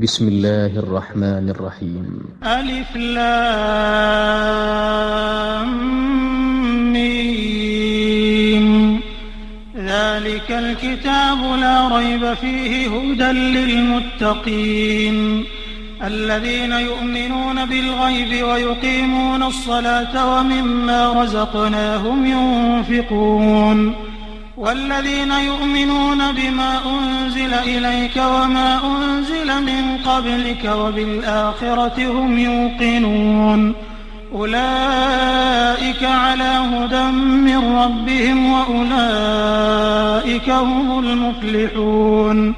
بسم الله الرحمن الرحيم. ألف لام ميم. ذلك الكتاب لا ريب فيه هدى للمتقين الذين يؤمنون بالغيب ويقيمون الصلاة ومما رزقناهم ينفقون والذين يؤمنون بما أنزل إليك وما أنزل من قبلك وبالآخرة هم يوقنون أولئك على هدى من ربهم وأولئك هم المفلحون.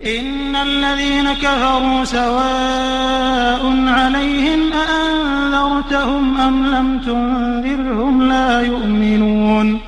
إن الذين كفروا سواء عليهم أأنذرتهم أم لم تنذرهم لا يؤمنون.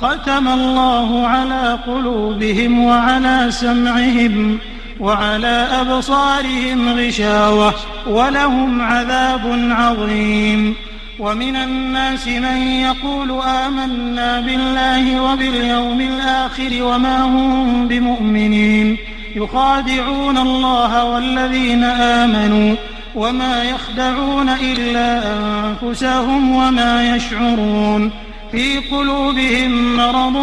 ختم الله على قلوبهم وعلى سمعهم وعلى أبصارهم غشاوة ولهم عذاب عظيم. ومن الناس من يقول آمنا بالله وباليوم الآخر وما هم بمؤمنين يخادعون الله والذين آمنوا وما يخدعون إلا أنفسهم وما يشعرون. في قلوبهم مرض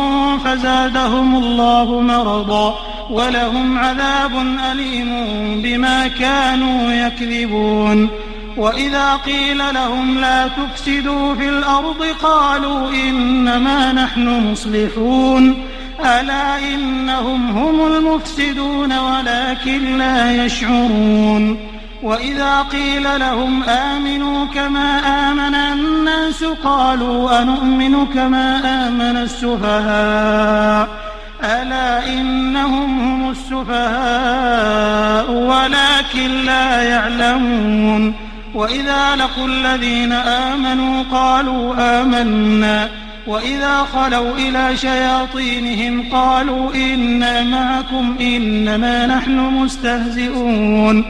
فزادهم الله مرضا ولهم عذاب أليم بما كانوا يكذبون. وإذا قيل لهم لا تفسدوا في الأرض قالوا إنما نحن مصلحون ألا إنهم هم المفسدون ولكن لا يشعرون. وإذا قيل لهم آمنوا كما آمن الناس قالوا أنؤمن كما آمن السفهاء ألا إنهم هم السفهاء ولكن لا يعلمون. وإذا لقوا الذين آمنوا قالوا آمنا وإذا خلوا إلى شياطينهم قالوا إنا معكم إنما نحن مستهزئون.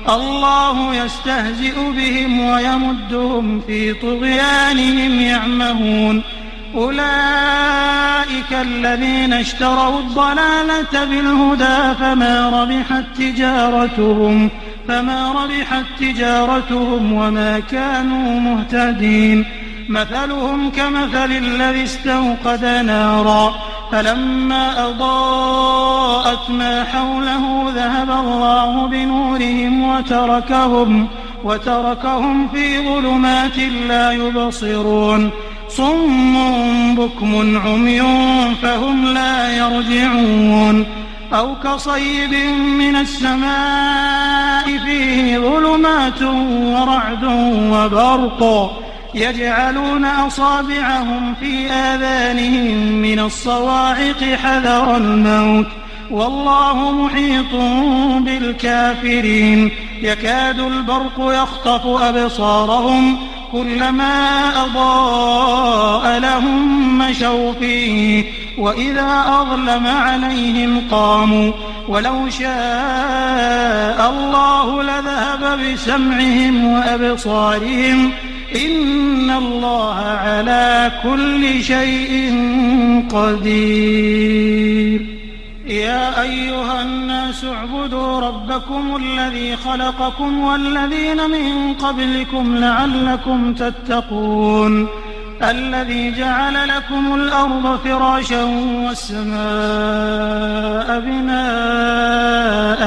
الله يستهزئ بهم ويمدهم في طغيانهم يعمهون. أولئك الذين اشتروا الضلالة بالهدى فما ربحت تجارتهم وما كانوا مهتدين. مثلهم كمثل الذي استوقد نارا فلما أضاءت ما حوله ذهب الله بنورهم وتركهم في ظلمات لا يبصرون. صم بكم عمي فهم لا يرجعون. أو كصيب من السماء فيه ظلمات ورعد وبرق يجعلون أصابعهم في آذانهم من الصواعق حذر الموت والله محيط بالكافرين. يكاد البرق يخطف أبصارهم كلما أضاء لهم مشوا فيه وإذا أظلم عليهم قاموا ولو شاء الله لذهب بسمعهم وأبصارهم إن الله على كل شيء قدير. يا أيها الناس اعبدوا ربكم الذي خلقكم والذين من قبلكم لعلكم تتقون. الذي جعل لكم الأرض فراشا والسماء بناء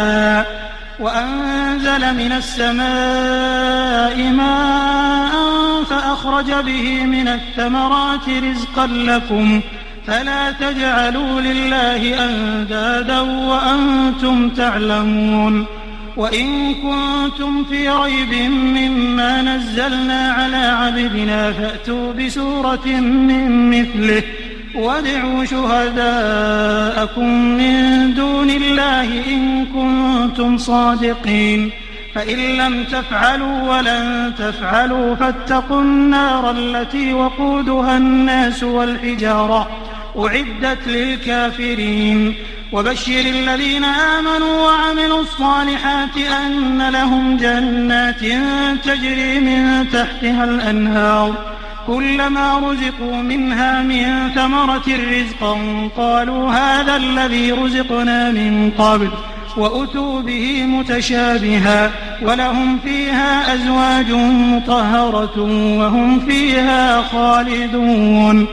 وأنزل من السماء ماء فأخرج به من الثمرات رزقا لكم فلا تجعلوا لله أندادا وأنتم تعلمون. وإن كنتم في ريب مما نزلنا على عبدنا فأتوا بسورة من مثله وادعوا شهداءكم من دون الله إن كنتم صادقين. فإن لم تفعلوا ولن تفعلوا فاتقوا النار التي وقودها الناس والحجارة أعدت للكافرين. وبشر الذين آمنوا وعملوا الصالحات أن لهم جنات تجري من تحتها الأنهار كلما رزقوا منها من ثمرة رزقا قالوا هذا الذي رزقنا من قبل وأتوا به متشابها ولهم فيها أزواج مطهرة وهم فيها خالدون.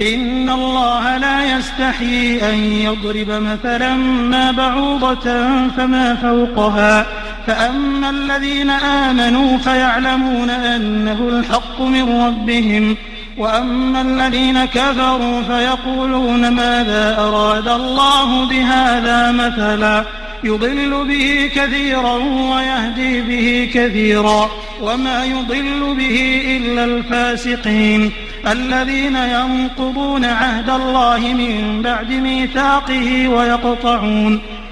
إن الله لا يستحيي أن يضرب مثلا ما بعوضة فما فوقها فأما الذين آمنوا فيعلمون أنه الحق من ربهم وأما الذين كفروا فيقولون ماذا أراد الله بهذا مثلا يضل به كثيرا ويهدي به كثيرا وما يضل به إلا الفاسقين الذين ينقضون عهد الله من بعد ميثاقه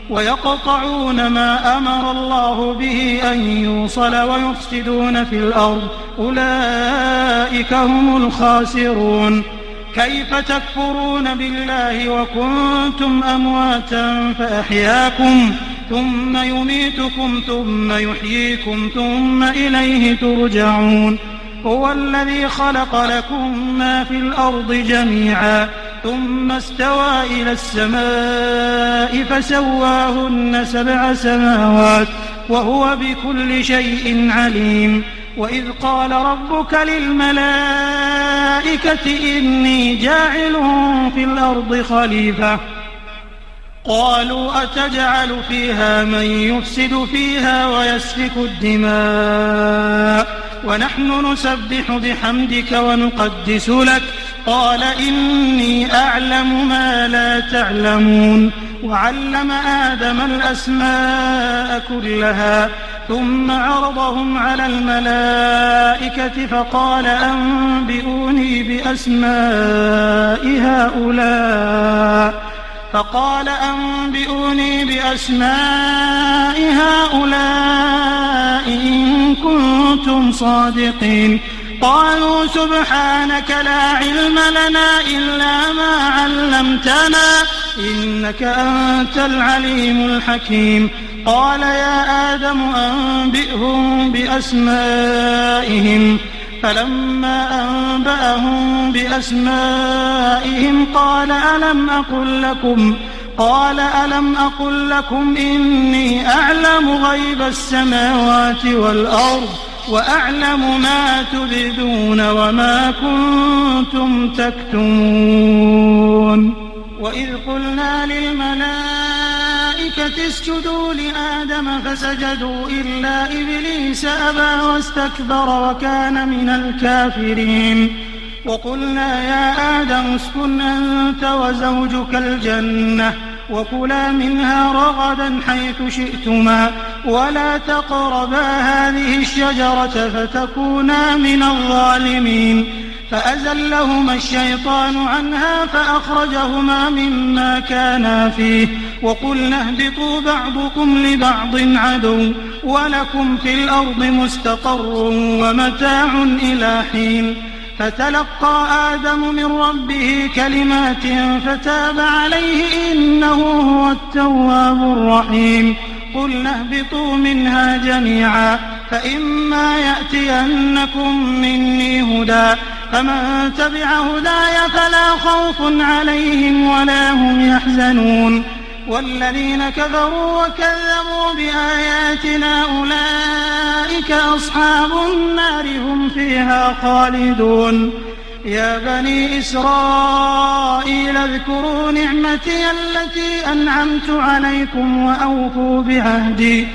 ويقطعون ما أمر الله به أن يوصل ويفسدون في الأرض أولئك هم الخاسرون. كيف تكفرون بالله وكنتم أمواتا فأحياكم ثم يميتكم ثم يحييكم ثم إليه ترجعون. هو الذي خلق لكم ما في الأرض جميعا ثم استوى إلى السماء فسواهن 7 سماوات وهو بكل شيء عليم. وإذ قال ربك للملائكة إني جاعل في الأرض خليفة قالوا أتجعل فيها من يفسد فيها ويسفك الدماء ونحن نسبح بحمدك ونقدس لك قال إني أعلم ما لا تعلمون. وعلم آدم الأسماء كلها ثم عرضهم على الملائكة فقال أنبئوني بأسماء هؤلاء إن كنتم صادقين. قالوا سبحانك لا علم لنا إلا ما علمتنا إنك أنت العليم الحكيم. قال يا آدم أنبئهم بأسمائهم فلما أنبأهم بأسمائهم قال ألم أقل لكم إني أعلم غيب السماوات والأرض وأعلم ما تبدون وما كنتم تكتمون. وإذ قلنا للملائكة اسجدوا لآدم فسجدوا إلا إبليس أبى واستكبر وكان من الكافرين. وقلنا يا آدم اسكن أنت وزوجك الجنة وكلا منها رغدا حيث شئتما ولا تقربا هذه الشجرة فتكونا من الظالمين. فأزلهما الشيطان عنها فأخرجهما مما كانا فيه وقلنا اهبطوا بعضكم لبعض عدو ولكم في الأرض مستقر ومتاع إلى حين. فتلقى آدم من ربه كلمات فتاب عليه إنه هو التواب الرحيم. قلنا اهبطوا منها جميعا فإما يأتينكم مني هدى فمن تبع هداي فلا خوف عليهم ولا هم يحزنون. والذين كفروا وكذبوا بآياتنا أولئك أصحاب النار هم فيها خالدون. يا بني إسرائيل اذكروا نعمتي التي أنعمت عليكم وأوفوا بعهدي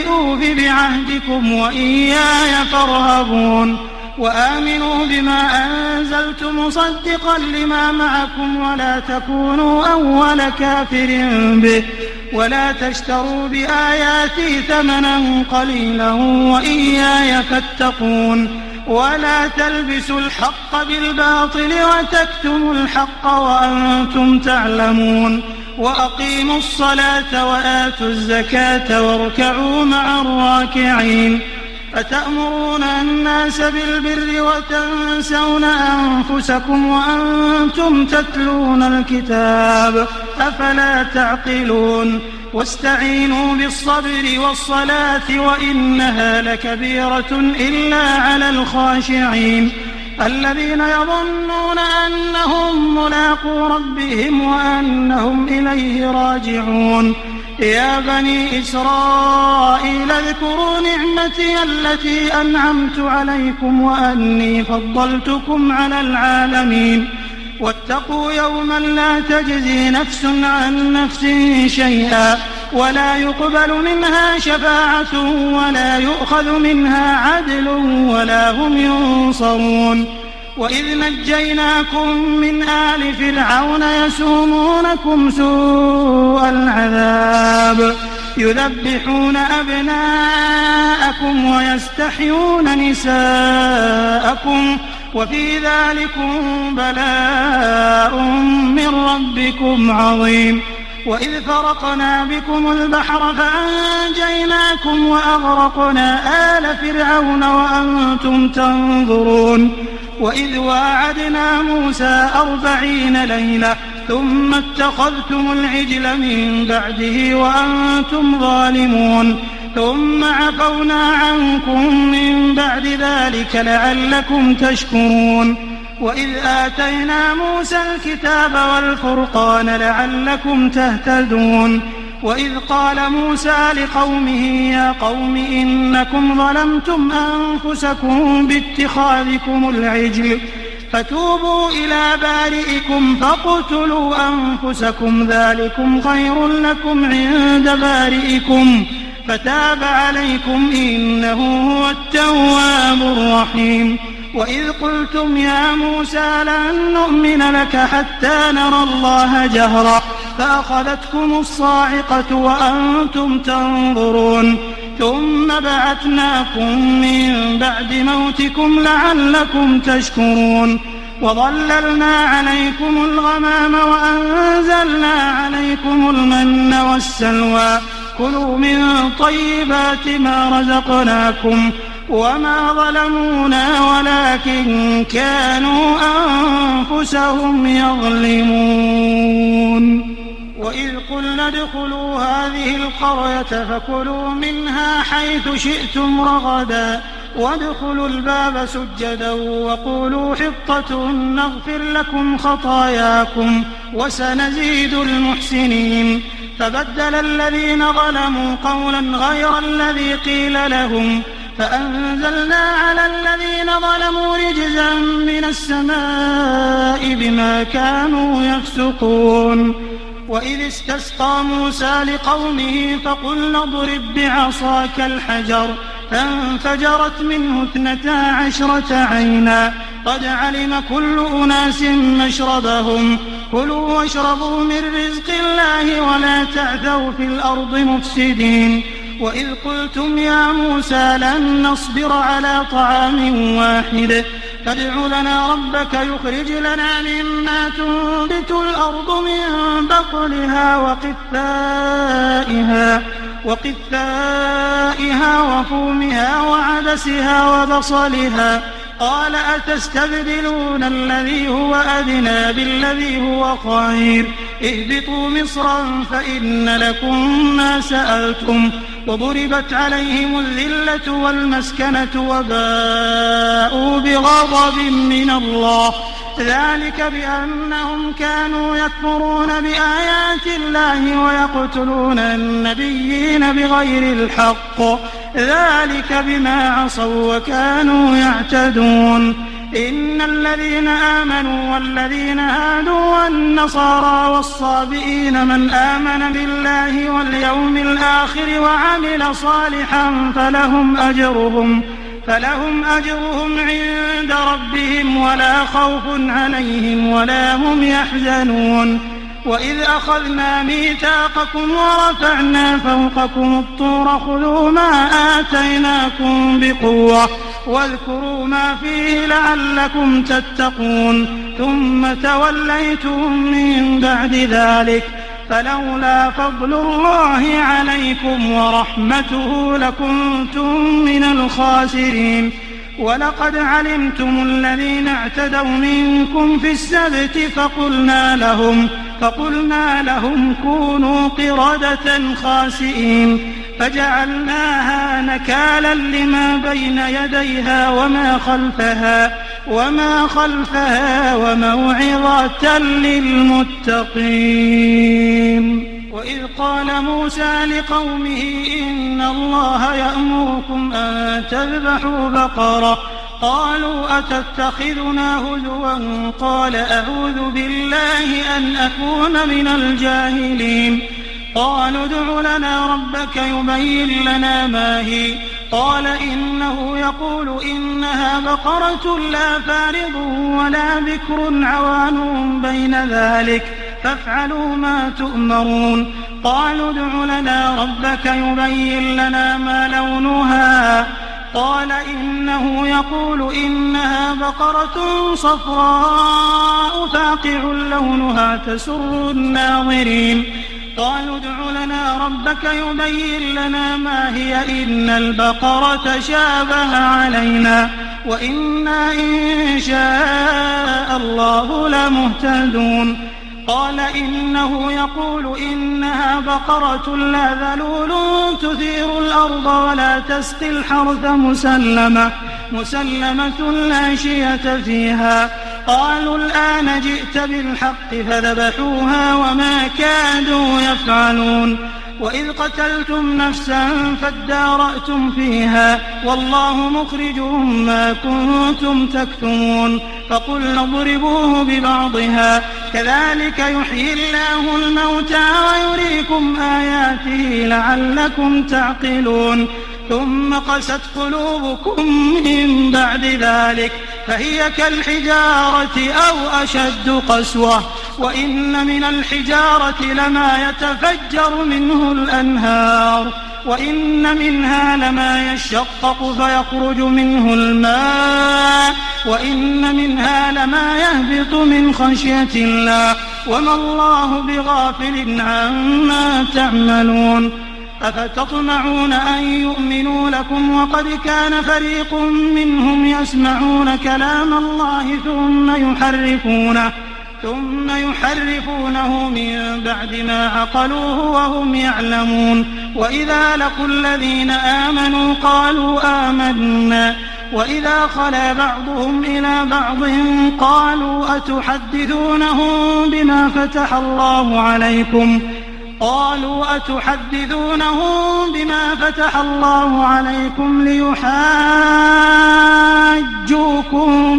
أوف بعهدكم وإياي فارهبون. وآمنوا بما أنزلت مصدقا لما معكم ولا تكونوا أول كافر به ولا تشتروا بآياتي ثمنا قليلا وإياي فاتقون. ولا تلبسوا الحق بالباطل وتكتموا الحق وأنتم تعلمون. وأقيموا الصلاة وآتوا الزكاة واركعوا مع الراكعين. أتأمرون الناس بالبر وتنسون أنفسكم وأنتم تتلون الكتاب أفلا تعقلون. واستعينوا بالصبر والصلاة وإنها لكبيرة إلا على الخاشعين. الذين يظنون أنهم ملاقو ربهم وأنهم إليه راجعون يا بني إسرائيل اذكروا نعمتي التي أنعمت عليكم وأني فضلتكم على العالمين واتقوا يوما لا تجزي نفس عن نفس شيئا ولا يقبل منها شفاعة ولا يؤخذ منها عدل ولا هم ينصرون وإذ نجيناكم من آل فرعون يسومونكم سوء العذاب يذبحون أبناءكم ويستحيون نساءكم وفي ذلكم بلاء من ربكم عظيم وإذ فرقنا بكم البحر فأنجيناكم وأغرقنا آل فرعون وأنتم تنظرون وإذ واعدنا موسى 40 ليلة ثم اتخذتم العجل من بعده وأنتم ظالمون ثم عفونا عنكم من بعد ذلك لعلكم تشكرون وإذ آتينا موسى الكتاب والفرقان لعلكم تهتدون وإذ قال موسى لقومه يا قوم إنكم ظلمتم أنفسكم باتخاذكم العجل فتوبوا إلى بارئكم فاقتلوا أنفسكم ذلكم خير لكم عند بارئكم فتاب عليكم إنه هو التواب الرحيم وإذ قلتم يا موسى لن نؤمن لك حتى نرى الله جهرا فأخذتكم الصاعقة وأنتم تنظرون ثم بعثناكم من بعد موتكم لعلكم تشكرون وظللنا عليكم الغمام وأنزلنا عليكم المن والسلوى كلوا من طيبات ما رزقناكم وما ظلمونا ولكن كانوا أنفسهم يظلمون وإذ قلنا ادخلوا هذه القرية فكلوا منها حيث شئتم رغدا وادخلوا الباب سجدا وقولوا حطة نغفر لكم خطاياكم وسنزيد المحسنين فبدل الذين ظلموا قولا غير الذي قيل لهم فأنزلنا على الذين ظلموا رجزا من السماء بما كانوا يفسقون وإذ استسقى موسى لقومه فقلنا اضرب بعصاك الحجر فانفجرت منه 12 عينا قد علم كل أناس مشربهم كلوا واشربوا من رزق الله ولا تعثوا في الأرض مفسدين وإذ قلتم يا موسى لن نصبر على طعام واحد فادع لنا ربك يخرج لنا مما تنبت الأرض من بقلها وقثائها وفومها وعدسها وبصلها قال أتستبدلون الذي هو أدنى بالذي هو خير اهبطوا مصرا فإن لكم ما سألتم وضربت عليهم الذلة والمسكنة وباءوا بغضب من الله ذلك بأنهم كانوا يكفرون بآيات الله ويقتلون النبيين بغير الحق ذلك بما عصوا وكانوا يعتدون إن الذين آمنوا والذين هادوا والنصارى والصابئين من آمن بالله واليوم الآخر وعمل صالحا فلهم أجرهم عند ربهم ولا خوف عليهم ولا هم يحزنون وإذ أخذنا ميثاقكم ورفعنا فوقكم الطور خذوا ما آتيناكم بقوة واذكروا ما فيه لعلكم تتقون ثم توليتم من بعد ذلك فلولا فضل الله عليكم ورحمته لكنتم من الخاسرين ولقد علمتم الذين اعتدوا منكم في السبت فقلنا لهم كونوا قردة خاسئين فجعلناها نكالا لما بين يديها وما خلفها وما خلفها وموعظة للمتقين. وإذ قال موسى لقومه إن الله يأمركم أن تذبحوا بقرة قالوا أتتخذنا هزوا قال أعوذ بالله أن أكون من الجاهلين. قالوا ادع لنا ربك يبين لنا ما هي قال إنه يقول إنها بقرة لا فارض ولا بكر عوان بين ذلك فافعلوا ما تؤمرون. قالوا ادع لنا ربك يبين لنا ما لونها قال إنه يقول إنها بقرة صفراء فاقع لونها تسر الناظرين. قالوا ادع لنا ربك يبين لنا ما هي إن البقرة شابه علينا وإنا إن شاء الله لمهتدون. قال إنه يقول إنها بقرة لا ذلول تثير الأرض ولا تسقي الحرث مسلمة لا شية فيها. قالوا الآن جئت بالحق فذبحوها وما كادوا يفعلون. وإذ قتلتم نفسا فادارأتم فيها والله مخرج ما كنتم تكتمون. فقلنا اضربوه ببعضها كذلك يحيي الله الموتى ويريكم آياته لعلكم تعقلون. ثم قست قلوبكم من بعد ذلك فهي كالحجارة أو أشد قسوة وإن من الحجارة لما يتفجر منه الأنهار وإن منها لما يشقق فيخرج منه الماء وإن منها لما يهبط من خشية الله وما الله بغافل عما تعملون. أفتطمعون أن يؤمنوا لكم وقد كان فريق منهم يسمعون كلام الله ثم يحرفونه من بعد ما عقلوه وهم يعلمون. وإذا لقوا الذين آمنوا قالوا آمنا وإذا خلا بعضهم إلى بعض قالوا أتحدثونهم بما فتح الله عليكم ليحاجوكم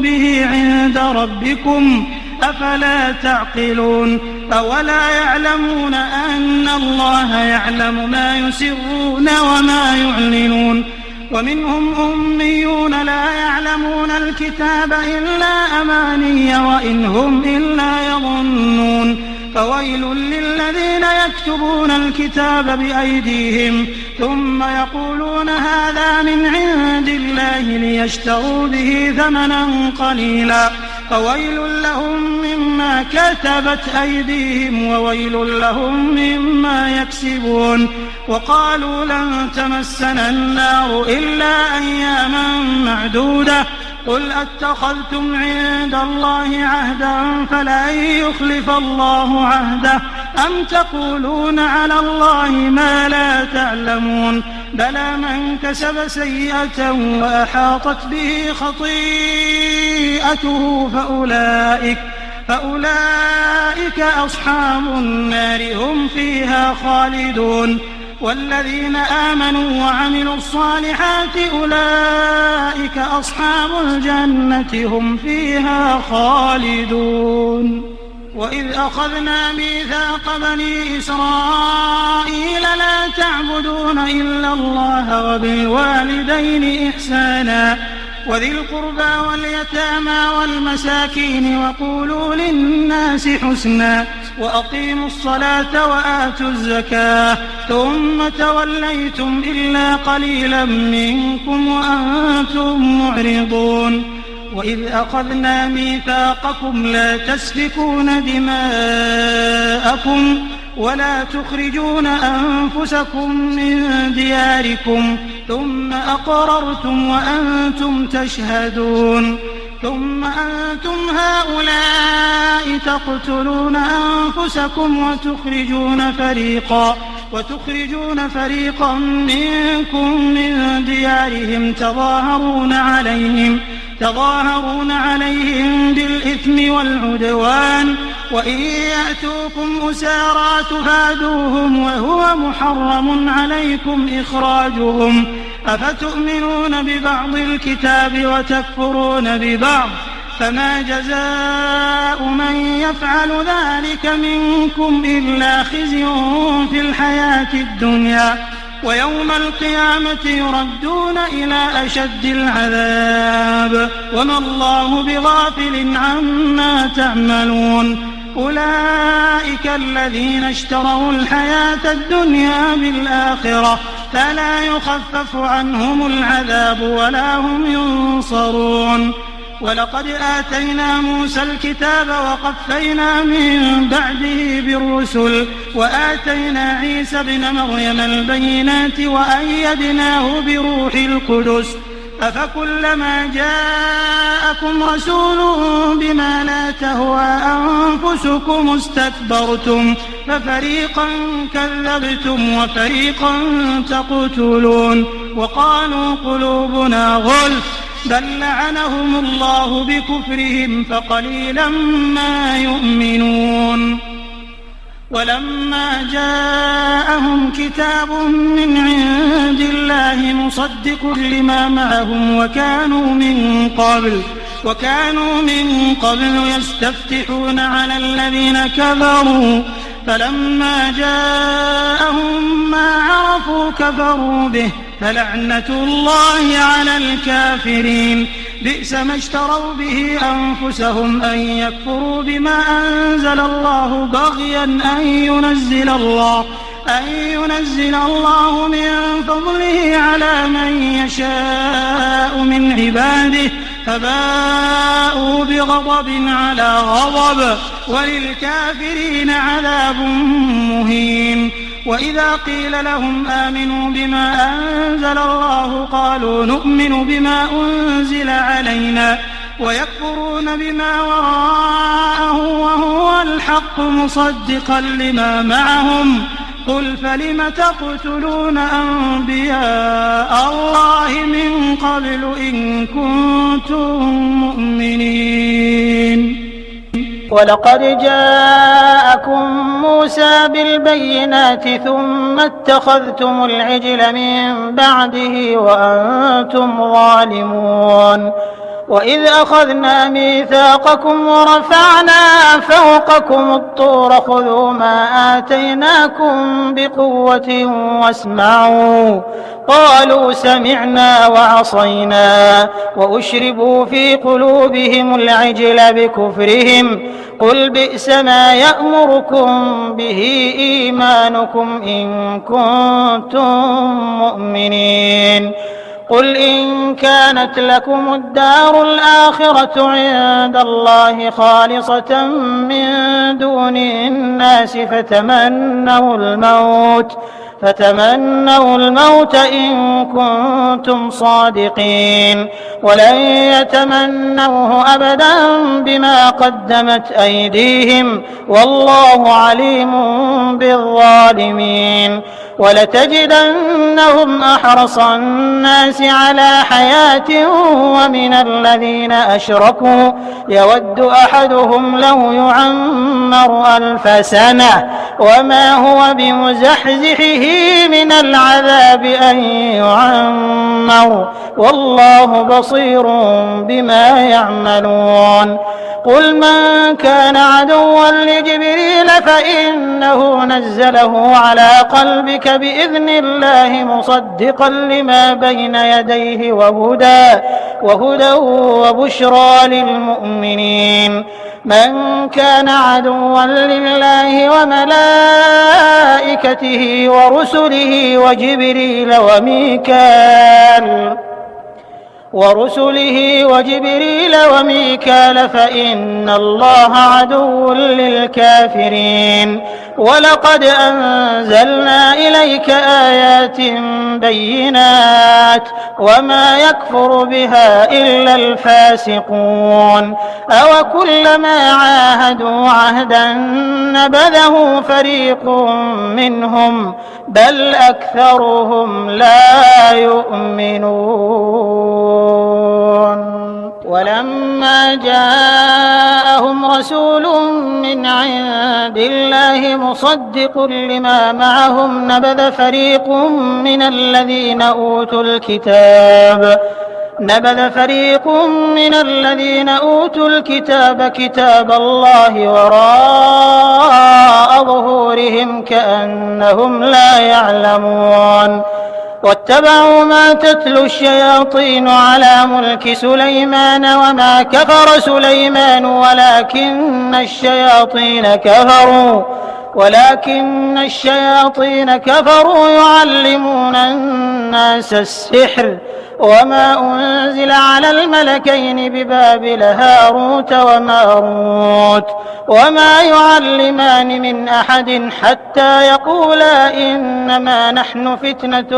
به عند ربكم أفلا تعقلون. أولا يعلمون أن الله يعلم ما يسرون وما يعلنون. ومنهم أميون لا يعلمون الكتاب إلا أماني وإن هم إلا يظنون. فويل للذين يكتبون الكتاب بأيديهم ثم يقولون هذا من عند الله ليشتروا به ثمنا قليلا فويل لهم مما كتبت أيديهم وويل لهم مما يكسبون. وقالوا لن تمسنا النار إلا أياما معدودة قل أتخذتم عند الله عهدا فلن يخلف الله عهده أم تقولون على الله ما لا تعلمون. بلى من كسب سيئة وأحاطت به خطيئته فأولئك أصحاب النار هم فيها خالدون. والذين آمنوا وعملوا الصالحات أولئك أصحاب الجنة هم فيها خالدون. وإذ أخذنا ميثاق بني إسرائيل لا تعبدون إلا الله وبالوالدين إحسانا وذي القربى واليتامى والمساكين وقولوا للناس حسنا وأقيموا الصلاة وآتوا الزكاة ثم توليتم إلا قليلا منكم وأنتم معرضون. وإذ أخذنا ميثاقكم لا تسفكون دماءكم ولا تخرجون أنفسكم من دياركم ثم أقررتم وأنتم تشهدون. ثم أنتم هؤلاء تقتلون أنفسكم وتخرجون فريقا منكم من ديارهم تظاهرون عليهم بالإثم والعدوان وإن يأتوكم أسارى تفادوهم وهو محرم عليكم إخراجهم أفتؤمنون ببعض الكتاب وتكفرون ببعض فما جزاء من يفعل ذلك منكم إلا خزي في الحياة الدنيا ويوم القيامة يردون إلى أشد العذاب وما الله بغافل عما تعملون أولئك الذين اشتروا الحياة الدنيا بالآخرة فلا يخفف عنهم العذاب ولا هم ينصرون ولقد آتينا موسى الكتاب وقفينا من بعده بالرسل وآتينا عيسى ابن مريم البينات وأيدناه بروح القدس أفكلما جاءكم رسول بما لا تهوى أنفسكم استكبرتم ففريقا كذبتم وفريقا تقتلون وقالوا قلوبنا غلف بل لعنهم الله بكفرهم فقليلا ما يؤمنون ولما جاءهم كتاب من عند الله مصدق لما معهم وكانوا من قبل يستفتحون على الذين كفروا فلما جاءهم ما عرفوا كفروا به فلعنة الله على الكافرين بئس ما اشتروا به أنفسهم أن يكفروا بما أنزل الله بغيا أن ينزل الله من فضله على من يشاء من عباده فباءوا بغضب على غضب وللكافرين عذاب مهين وإذا قيل لهم آمنوا بما أنزل الله قالوا نؤمن بما أنزل علينا ويكفرون بما وراءه وهو الحق مصدقا لما معهم قل فلم تقتلون أنبياء الله من قبل إن كنتم مؤمنين ولقد جاءكم موسى بالبينات ثم اتخذتم العجل من بعده وأنتم ظالمون وإذ أخذنا ميثاقكم ورفعنا فوقكم الطور خذوا ما آتيناكم بقوة واسمعوا قالوا سمعنا وعصينا وأشربوا في قلوبهم العجل بكفرهم قل بئس ما يأمركم به إيمانكم إن كنتم مؤمنين قل إن كانت لكم الدار الآخرة عند الله خالصة من دون الناس فتمنوا الموت إن كنتم صادقين ولن يتمنوه أبدا بما قدمت أيديهم والله عليم بالظالمين ولتجدنهم أحرص الناس على حياة ومن الذين أشركوا يود أحدهم لو يعمر 1000 سنة وما هو بمزحزحه من العذاب أن يعمر والله بصير بما يعملون قل من كان عدوا لجبريل فإنه نزله على قلبك بإذن الله مصدقا لما بين يديه وهدى وبشرى للمؤمنين من كان عدوا لله وملائكته ورسله وجبريل وميكال فإن الله عدو للكافرين ولقد أنزلنا إليك آيات بينات وما يكفر بها إلا الفاسقون أوكلما عاهدوا عهدا نبذه فريق منهم بل أكثرهم لا يؤمنون مصدق لما معهم نبذ فريق من الذين أوتوا الكتاب كتاب الله وراء ظهورهم كأنهم لا يعلمون واتبعوا ما تتلو الشياطين على ملك سليمان وما كفر سليمان ولكن الشياطين كفروا يعلمون الناس السحر وما أنزل على الملكين ببابل هاروت وماروت وما يعلمان من أحد حتى يقولا إنما نحن فتنة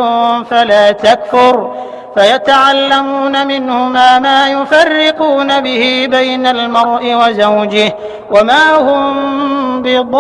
فلا تكفر فيتعلمون منهما ما يفرقون به بين المرء وزوجه وما هم بضارين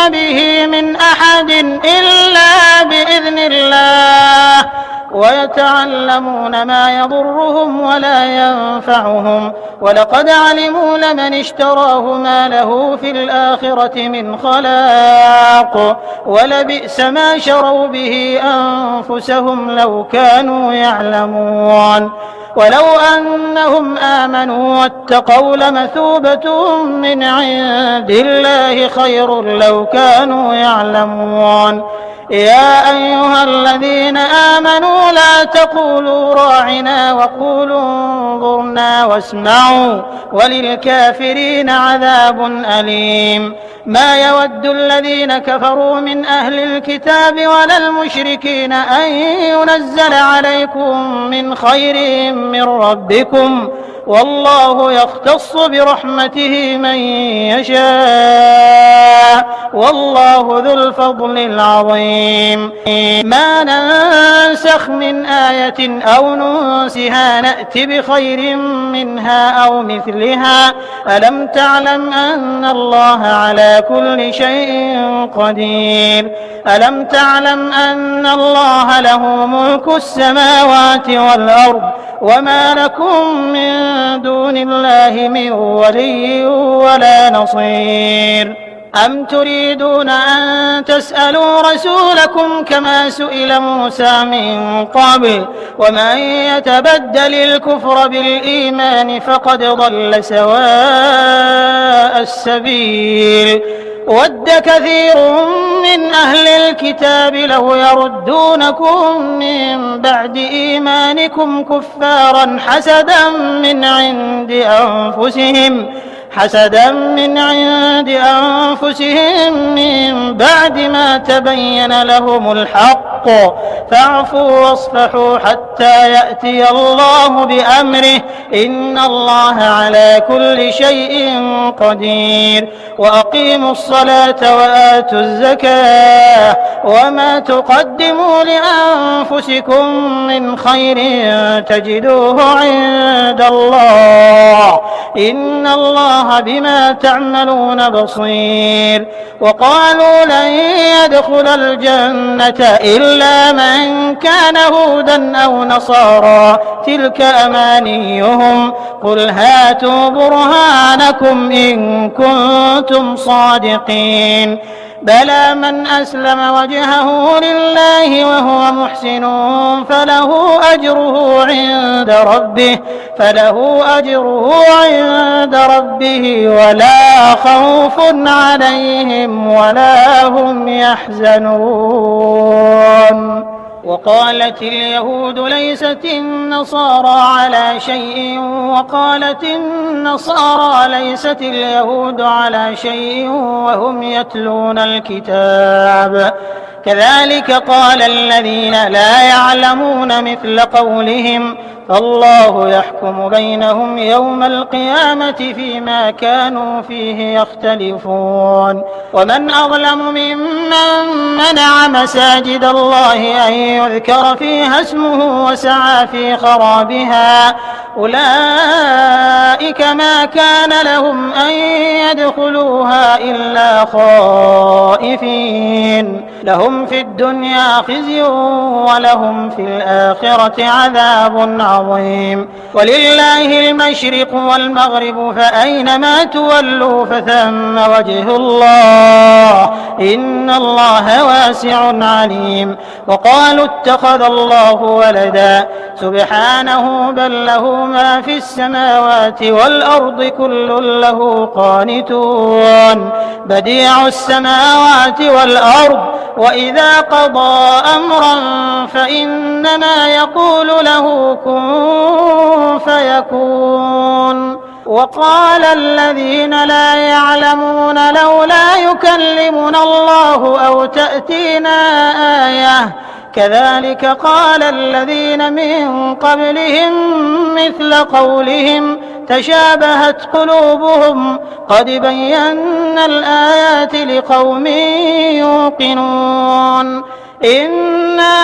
به من أحد إلا بإذن الله ويتعلمون ما يضرهم ولا ينفعهم ولقد علموا لمن اشتراه ما له في الآخرة من خلاق ولبئس ما شروا به أنفسهم لو كانوا يعلمون ولو أنهم آمنوا واتقوا لمثوبة من عند الله خير لو كانوا يعلمون يا أيها الذين آمنوا لا تقولوا راعنا وقولوا انظرنا واسمعوا وللكافرين عذاب أليم ما يود الذين كفروا من أهل الكتاب ولا المشركين أن ينزل عليكم من خير من ربكم والله يختص برحمته من يشاء والله ذو الفضل العظيم ما ننسخ من آية أو ننسها نأت بخير منها أو مثلها ألم تعلم أن الله على كل شيء قدير ألم تعلم أن الله له ملك السماوات والأرض وما لكم من دون الله من ولي ولا نصير أم تريدون أن تسألوا رسولكم كما سئل موسى من قبل ومن يتبدل الكفر بالإيمان فقد ضل سواء السبيل ود كثير من أهل الكتاب لو يردونكم من بعد إيمانكم كفارا حسدا من عند أنفسهم من بعد ما تبين لهم الحق فاعفوا واصفحوا حتى يأتي الله بأمره إن الله على كل شيء قدير وأقيموا الصلاة وآتوا الزكاة وما تقدموا لأنفسكم من خير تجدوه عند الله إن الله بما تعملون بصير وقالوا لن يدخل الجنة إلا من كان هودا أو نصارى تلك أمانيهم قل هاتوا برهانكم إن كنتم صادقين بلى من أسلم وجهه لله وهو محسن فله أجره عند ربه ولا خوف عليهم ولا هم يحزنون وقالت اليهود ليست النصارى على شيء وقالت النصارى ليست اليهود على شيء وهم يتلون الكتاب كذلك قال الذين لا يعلمون مثل قولهم فالله يحكم بينهم يوم القيامة فيما كانوا فيه يختلفون ومن أظلم ممن منع مساجد الله أن يذكر فيها اسمه وسعى في خرابها أولئك ما كان لهم أن يدخلوها إلا خائفين لهم في الدنيا خزي ولهم في الآخرة عذاب عظيم ولله المشرق والمغرب فأينما تولوا فثم وجه الله إن الله واسع عليم وقالوا اتخذ الله ولدا سبحانه بل له ما في السماوات والأرض كل له قانتون بديع السماوات والأرض وإذا قضى أمرا فإنما يقول له كن فيكون وقال الذين لا يعلمون لولا يكلمنا الله أو تأتينا آية كذلك قال الذين من قبلهم مثل قولهم تشابهت قلوبهم قد بينا الآيات لقوم يوقنون إنا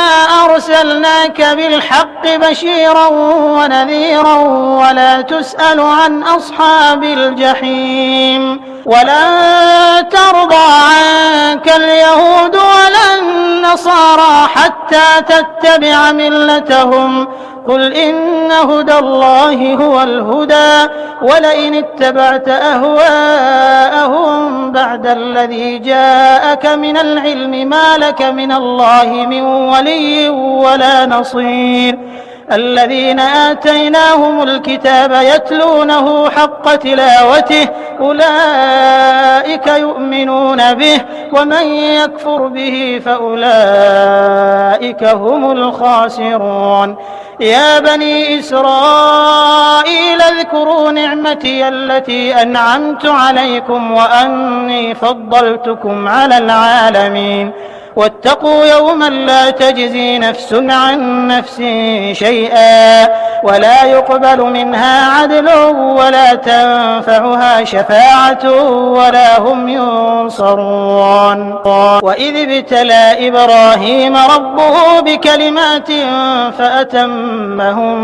أرسلناك بالحق بشيرا ونذيرا ولا تسأل عن أصحاب الجحيم ولن ترضى عنك اليهود ولا النصارى حتى تتبع ملتهم قل إن هدى الله هو الهدى ولئن اتبعت أهواءهم بعد الذي جاءك من العلم ما لك من الله من ولي ولا نصير الذين آتيناهم الكتاب يتلونه حق تلاوته أولئك يؤمنون به ومن يكفر به فأولئك هم الخاسرون يا بني إسرائيل اذكروا نعمتي التي أنعمت عليكم وأني فضلتكم على العالمين واتقوا يوما لا تجزي نفس عن نفس شيئا ولا يقبل منها عدل ولا تنفعها شفاعة ولا هم ينصرون وإذ ابتلى إبراهيم ربه بكلمات فأتمهم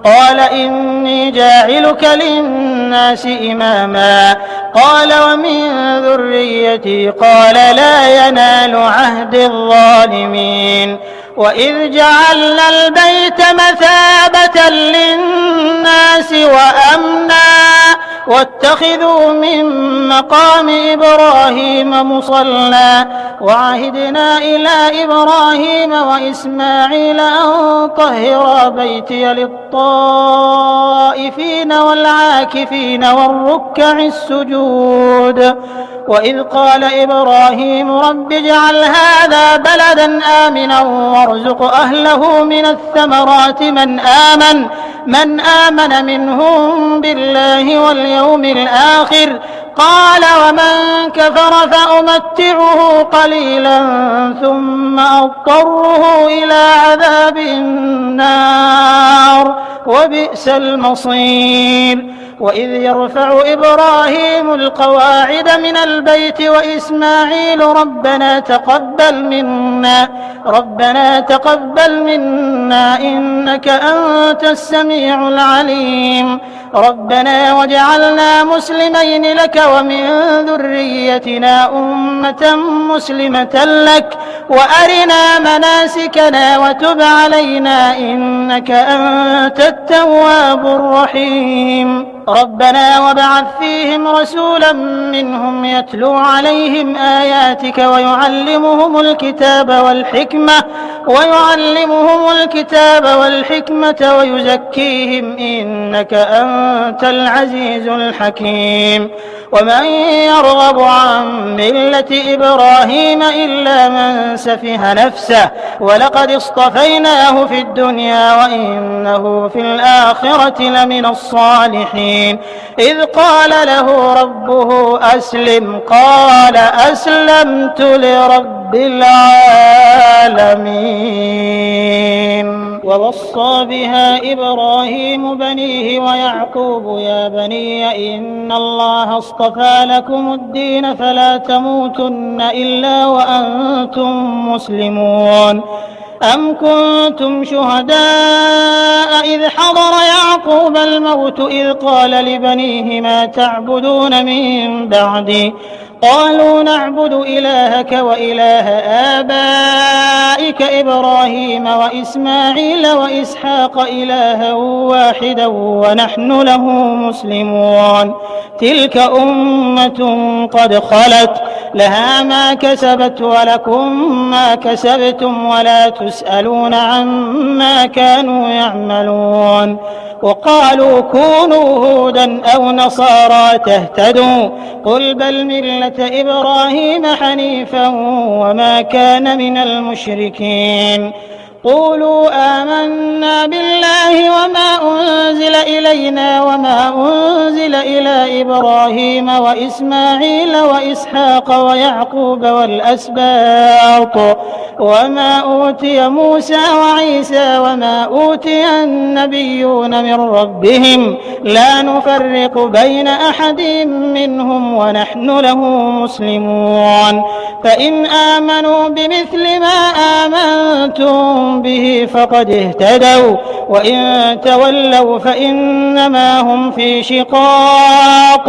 قال إني جاعلك للناس إماما قال ومن ذريتي قال لا ينال عهد الظالمين وإذ جعلنا البيت مثابة للناس وأمنا واتخذوا من مقام إبراهيم مصلى وعهدنا إلى إبراهيم وإسماعيل أن طهرا بيتي للطائفين والعاكفين والركع السجود وإذ قال إبراهيم رب اجعل هذا بلدا آمنا وارزق أهله من الثمرات من آمن منهم بالله واليوم الآخر قال ومن كفر فأمتعه قليلا ثم أضطره إلى عذاب النار وبئس المصير وإذ يرفع إبراهيم القواعد من البيت وإسماعيل ربنا تقبل منا إنك أنت السميع العليم ربنا واجعلنا مسلمين لك ومن ذريتنا أمة مسلمة لك وأرنا مناسكنا وتب علينا إنك أنت التواب الرحيم ربنا وابعث فيهم رسولا منهم يتلو عليهم آياتك ويعلمهم الكتاب والحكمة ويزكيهم إنك أنت العزيز الحكيم ومن يرغب عن ملة إبراهيم إلا من سفه نفسه ولقد اصطفيناه في الدنيا وإنه في الآخرة لمن الصالحين إذ قال له ربه أسلم قال أسلمت لرب العالمين ووصى بها إبراهيم بنيه ويعقوب يا بني إن الله اصطفى لكم الدين فلا تموتن إلا وأنتم مسلمون أم كنتم شهداء إذ حضر يعقوب الموت إذ قال لبنيه ما تعبدون من بعدي قالوا نعبد إلهك وإله آبائك إبراهيم وإسماعيل وإسحاق إلها واحدا ونحن له مسلمون تلك أمة قد خلت لها ما كسبت ولكم ما كسبتم ولا تسألون عما كانوا يعملون وقالوا كونوا هودا أو نصارى تهتدوا قل بل ملة إبراهيم حنيفا وما كان من المشركين قولوا آمنا بالله وما أنزل إلينا وما أنزل إلى إبراهيم وإسماعيل وإسحاق ويعقوب والأسباط وما أوتي موسى وعيسى وما أوتي النبيون من ربهم لا نفرق بين أحد منهم ونحن له مسلمون فإن آمنوا بمثل ما آمنتم به فقد اهتدوا وإن تولوا فإنما هم في شقاق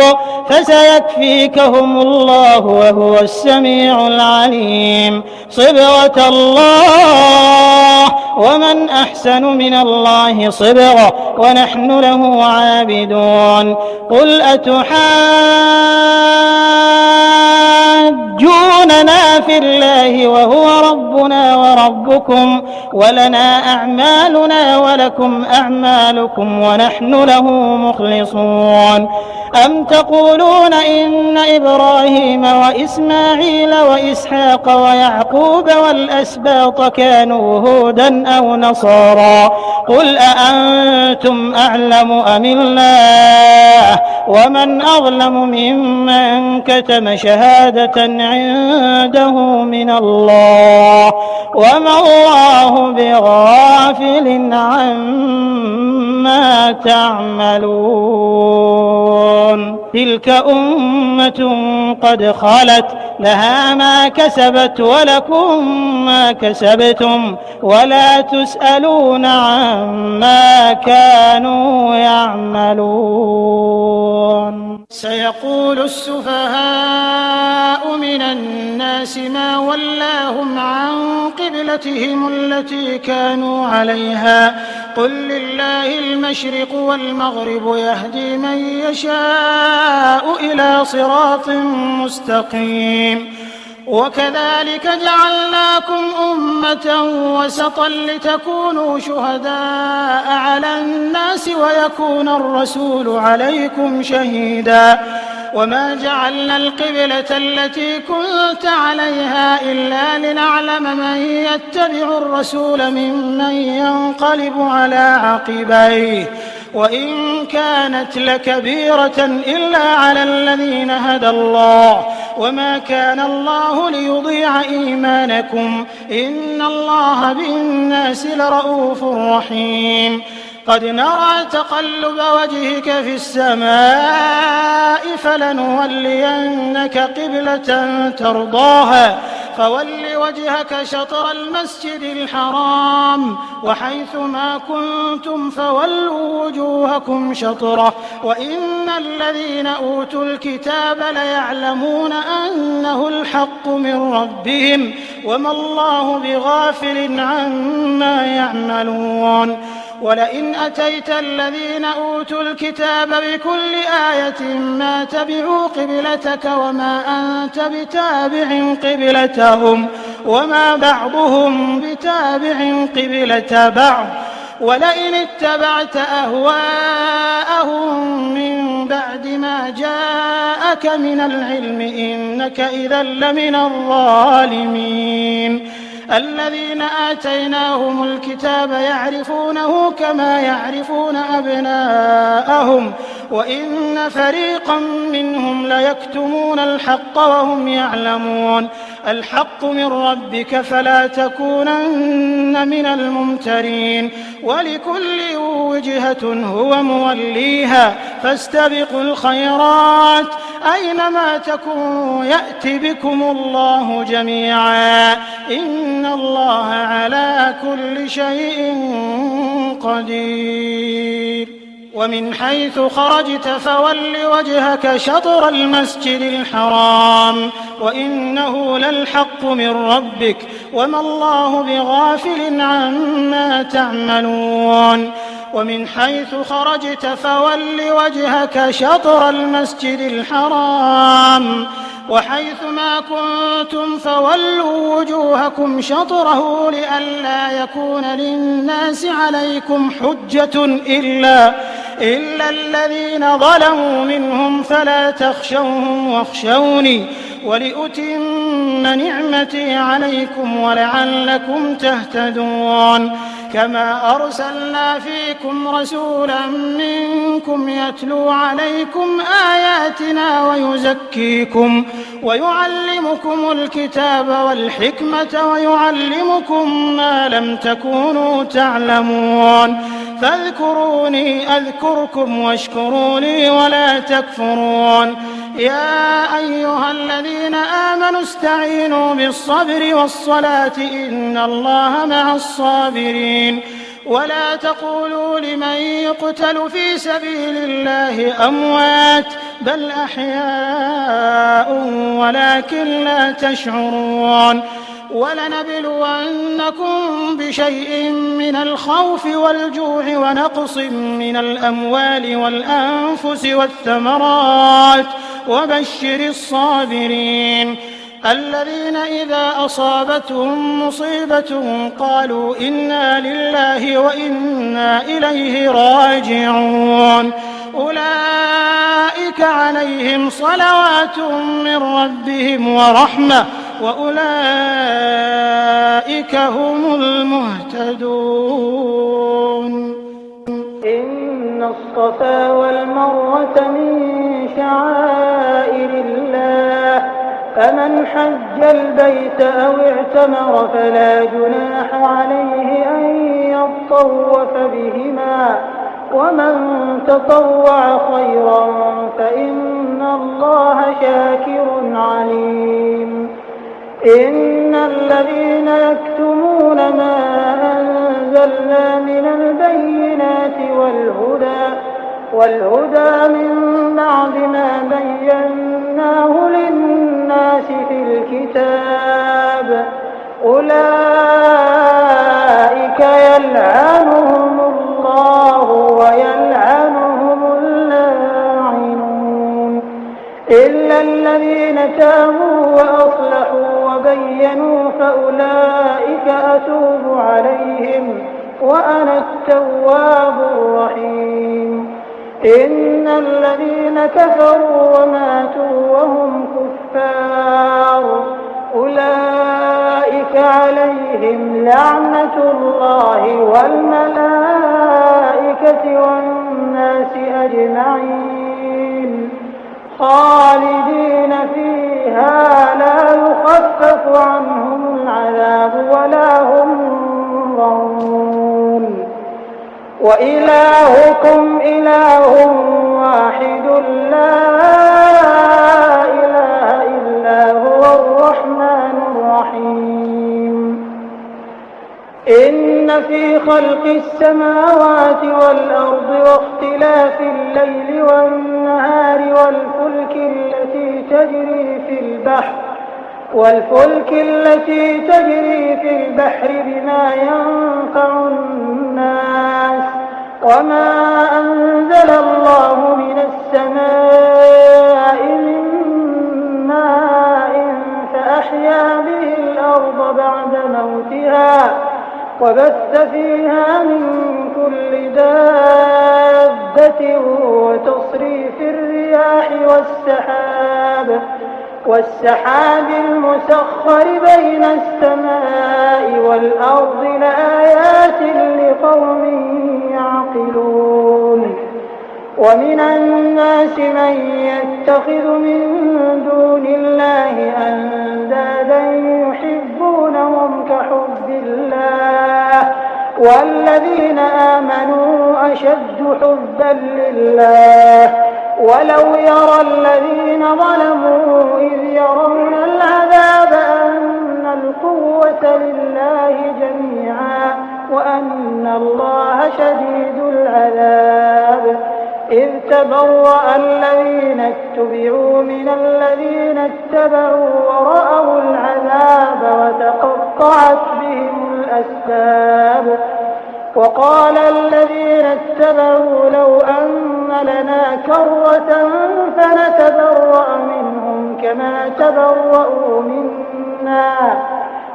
فسيكفيكهم الله وهو السميع العليم صبغة الله ومن أحسن من الله صبغة ونحن له عابدون قل أتحاجوننا في الله وهو ربنا وربكم ولنا أعمالنا ولكم أعمالكم ونحن له مخلصون أم تقولون إن إبراهيم وإسماعيل وإسحاق ويعقوب والأسباط كانوا هودا أو نصارى قل أأنتم أعلم أم الله ومن أظلم ممن كتم شهادة عنده من الله وما الله بغافل عما تعملون تلك أمة قد خلت لها ما كسبت ولكم ما كسبتم ولا تسألون عما كانوا يعملون سيقول السفهاء من الناس ما ولاهم عن قبلتهم التي كانوا عليها قل لله المشرق والمغرب يهدي من يشاء إلى صراط مستقيم وكذلك جعلناكم أمة وسطا لتكونوا شهداء على الناس ويكون الرسول عليكم شهيدا وما جعلنا القبلة التي كنت عليها إلا لنعلم من يتبع الرسول ممن ينقلب على عقبيه وإن كانت لكبيرة إلا على الذين هدى الله وما كان الله ليضيع إيمانكم إن الله بالناس لرؤوف رحيم قد نرى تقلب وجهك في السماء فلنولينك قبلة ترضاها فول وجهك شطر المسجد الحرام وحيث ما كنتم فولوا وجوهكم شطره وإن الذين أوتوا الكتاب ليعلمون أنه الحق من ربهم وما الله بغافل عما يعملون ولئن أتيت الذين أوتوا الكتاب بكل آية ما تبعوا قبلتك وما أنت بتابع قبلتهم وما بعضهم بتابع قبلة بعض ولئن اتبعت أهواءهم من بعد ما جاءك من العلم إنك إذا لمن الظالمين الذين آتيناهم الكتاب يعرفونه كما يعرفون أبناءهم وإن فريقا منهم ليكتمون الحق وهم يعلمون الحق من ربك فلا تكونن من الممترين ولكل وجهة هو موليها فاستبقوا الخيرات أينما تكونوا يأت بكم الله جميعا إن الله على كل شيء قدير ومن حيث خرجت فول وجهك شطر المسجد الحرام وإنه للحق من ربك وما الله بغافل عما تعملون ومن حيث خرجت فول وجهك شطر المسجد الحرام وحيث ما كنتم فولوا وجوهكم شطره لئلا يكون للناس عليكم حجة إلا الذين ظلموا منهم فلا تخشوهم واخشوني ولأتم نعمتي عليكم ولعلكم تهتدون كما أرسلنا فيكم رسولا منكم يتلو عليكم آياتنا ويزكيكم ويعلمكم الكتاب والحكمة ويعلمكم ما لم تكونوا تعلمون فاذكروني أذكركم واشكروا لي ولا تكفرون يا أيها الذين آمنوا استعينوا بالصبر والصلاة إن الله مع الصابرين ولا تقولوا لمن يقتل في سبيل الله أموات بل أحياء ولكن لا تشعرون ولنبلونكم بشيء من الخوف والجوع ونقص من الأموال والأنفس والثمرات وبشر الصابرين الذين إذا أصابتهم مصيبة قالوا إنا لله وإنا إليه راجعون أولئك عليهم صلوات من ربهم ورحمة وأولئك هم المهتدون إن الصفا والمروة من شعائر الله فمن حج البيت أو اعتمر فلا جناح عليه أن يطوف بهما ومن تطوع خيرا فإن الله شاكر عليم إن الذين يكتمون ما أنزلنا من البينات والهدى من بعد ما بيناه للناس في الكتاب أولئك يلعنهم الله ويلعنهم اللاعنون إلا الذين تابوا وأصلحوا وبينوا فأولئك أتوب عليهم وأنا التواب الرحيم إن الذين كفروا وماتوا وهم كفار أولئك عليهم لعنة الله والملائكة والناس أجمعين خالدين فيها لا يخفف عنهم العذاب ولا هم ينظرون وإلهكم إله واحد لا إله إلا هو الرحمن الرحيم إن في خلق السماوات والأرض واختلاف الليل والنهار والفلك التي تجري في البحر بما ينفع الناس وما أنزل الله من السماء من ماء فأحيا به الأرض بعد موتها وبث فيها من كل دابة وتصريف الرياح والسحاب المسخر بين السماء والأرض لآيات لقوم يعقلون ومن الناس من يتخذ من دون الله أندادا الله والذين آمنوا أشد حبا لله ولو يرى الذين ظلموا إذ يرون العذاب أن القوة لله جميعا وأن الله شديد العذاب إذ تبرأ الذين اتبعوا من الذين اتبعوا ورأوا العذاب وتقطعت بهم الأسباب وقال الذين اتبعوا لو أن لنا كرة فنتبرأ منهم كما تبرأوا منا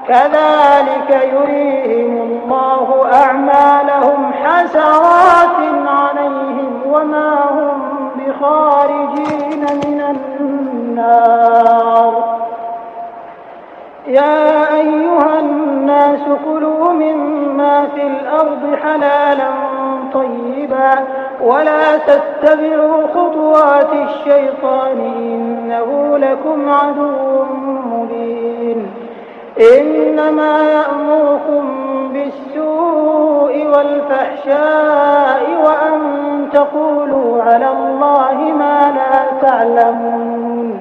كذلك يريهم الله أعمالهم حسرات عليهم وما هم بخارجين من النار يا أيها الناس كلوا مما في الأرض حلالا طيبا ولا تتبعوا خطوات الشيطان إنه لكم عدو مبين إنما يأمركم بالسوء والفحشاء وأن تقولوا على الله ما لا تعلمون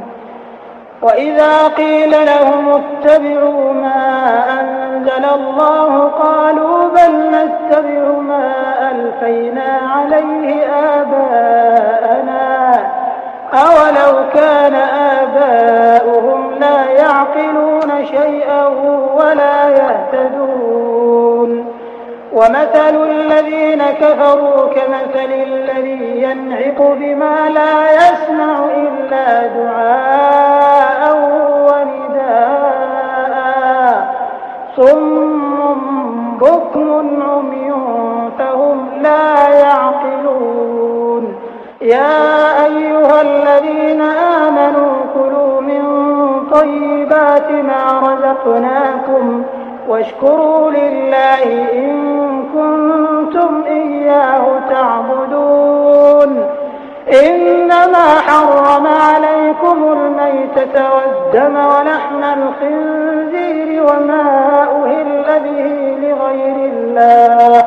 وإذا قيل لهم اتبعوا ما أنزل الله قالوا بل نتبع ما ألفينا عليه آباءنا أولو كان آباؤهم لا يعقلون شيئا ولا يهتدون ومثل الذين كفروا كمثل الذي ينعق بما لا يسمع إلا دعاء ونداء صم بكم عمي فهم لا يعقلون يا أيها الذين آمنوا كلوا من طيبات ما رزقناكم واشكروا لله إن كنتم إياه تعبدون إنما حرم عليكم الميتة والدم ولحم الخنزير وما أهل به لغير الله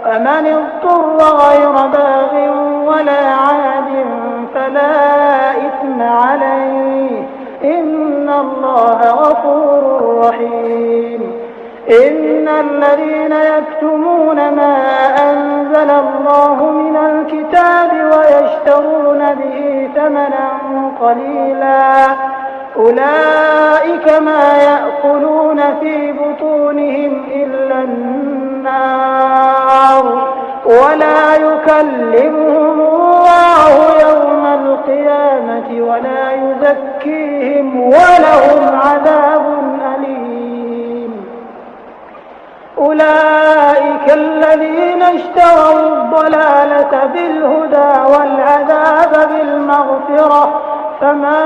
فمن اضطر غير باغ ولا عاد فلا إثم عليه إن الله غفور رحيم إن الذين يكتمون ما أنزل الله من الكتاب ويشترون به ثمنا قليلا أولئك ما يأكلون في بطونهم إلا النار ولا يكلمهم الله يوم القيامة ولا يزكيهم ولهم عذاب أليم أولئك الذين اشتروا الضلالة بالهدى والعذاب بالمغفرة فما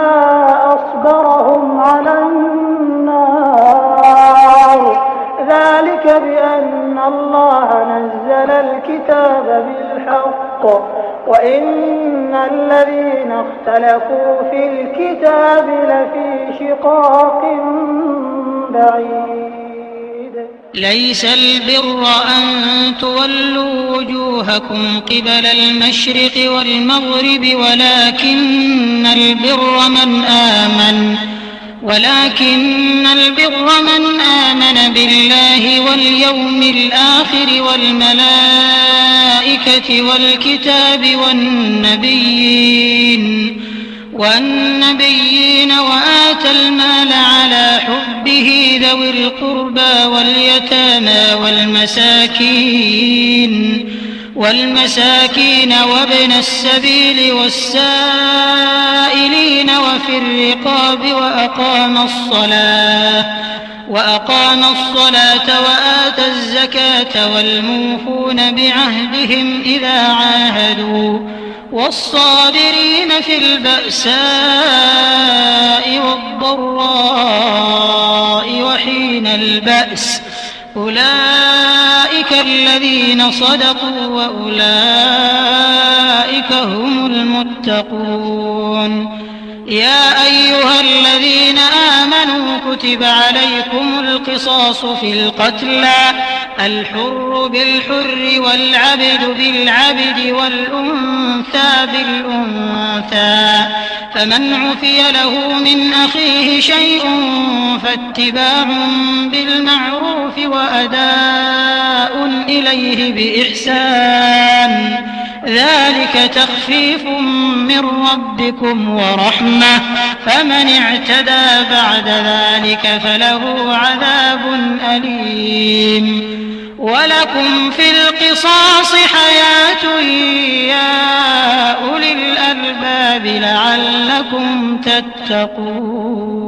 أصبرهم على النار ذلك بأن الله نزل الكتاب بالحق وإن الذين اختلفوا في الكتاب لفي شقاق بعيد ليس البر أن تولوا وجوهكم قبل المشرق والمغرب ولكن البر من آمن بالله واليوم الآخر والملائكة والكتاب والنبيين وآتى المال على حبه ذوي القربى واليتامى والمساكين وابن السبيل والسائلين وفي الرقاب وأقام الصلاة وآتى الزكاة والموفون بعهدهم إذا عاهدوا والصابرين في البأساء والضراء وحين البأس أولئك الذين صدقوا وأولئك هم المتقون يا أيها الذين آمنوا كتب عليكم القصاص في القتلى الحر بالحر والعبد بالعبد والأنثى بالأنثى فمن عفي له من أخيه شيء فاتباع بالمعروف وأداء إليه بإحسان ذلك تخفيف من ربكم ورحمة فمن اعتدى بعد ذلك فله عذاب أليم ولكم في القصاص حياة يا أولي الألباب لعلكم تتقون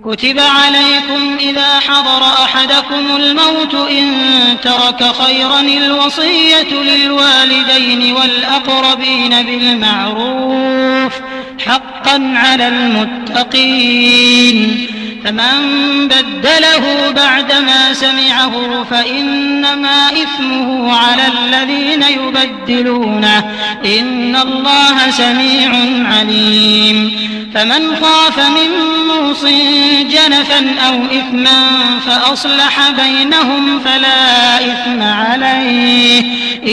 كتب عليكم إذا حضر أحدكم الموت إن ترك خيرا الوصية للوالدين والأقربين بالمعروف حقا على المتقين فمن بدله بعدما سمعه فإنما إثمه على الذين يبدلونه إن الله سميع عليم فمن خاف من موص جنفا أو إثما فأصلح بينهم فلا إثم عليه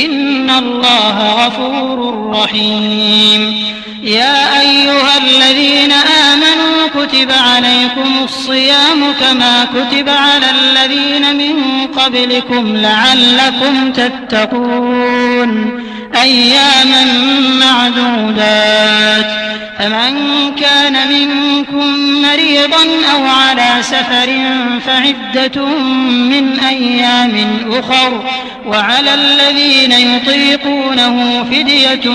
إن الله غفور رحيم يا أيها الذين آمنوا كتب عليكم الصيام كما كتب على الذين من قبلكم لعلكم تتقون أياما معدودات فمن كان منكم مريضا أو على سفر فعدة من أيام أخر وعلى الذين يطيقونه فدية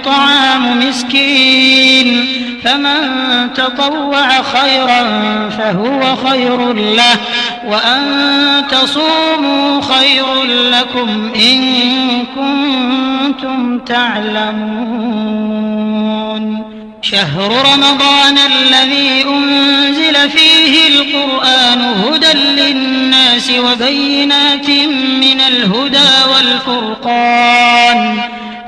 طعام مسكين فمن تطوع خيرا فهو خير له وأن تصوموا خير لكم إن كنتم تعلمون شهر رمضان الذي أنزل فيه القرآن هدى للناس وبينات من الهدى والفرقان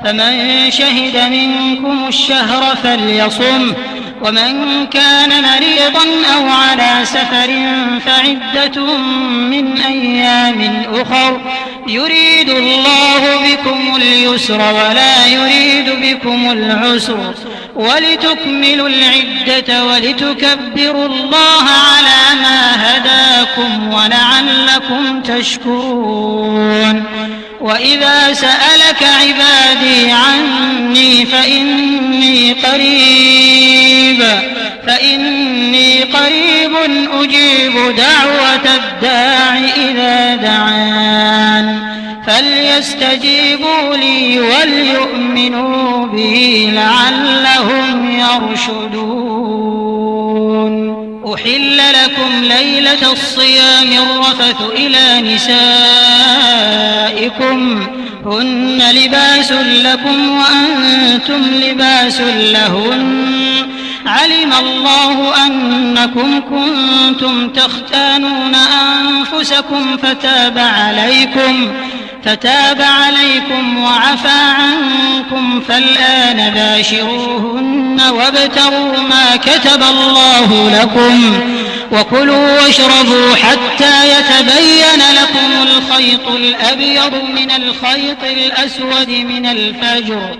فمن شهد منكم الشهر فليصم ومن كان مريضا أو على سفر فعدة من أيام أخر يريد الله بكم اليسر ولا يريد بكم العسر ولتكملوا العدة ولتكبروا الله على ما هداكم ولعلكم تشكرون وإذا سألك عبادي عني فإني قريب أجيب دعوة الداع إذا دعان فليستجيبوا لي وليؤمنوا بي لعلهم يرشدون أحل لكم ليلة الصيام الرفث إلى نسائكم هن لباس لكم وأنتم لباس لهن علم الله أنكم كنتم تختانون أنفسكم فتاب عليكم وعفى عنكم فالآن باشروهن وابتغوا ما كتب الله لكم وكلوا واشربوا حتى يتبين لكم الخيط الأبيض من الخيط الأسود من الفجر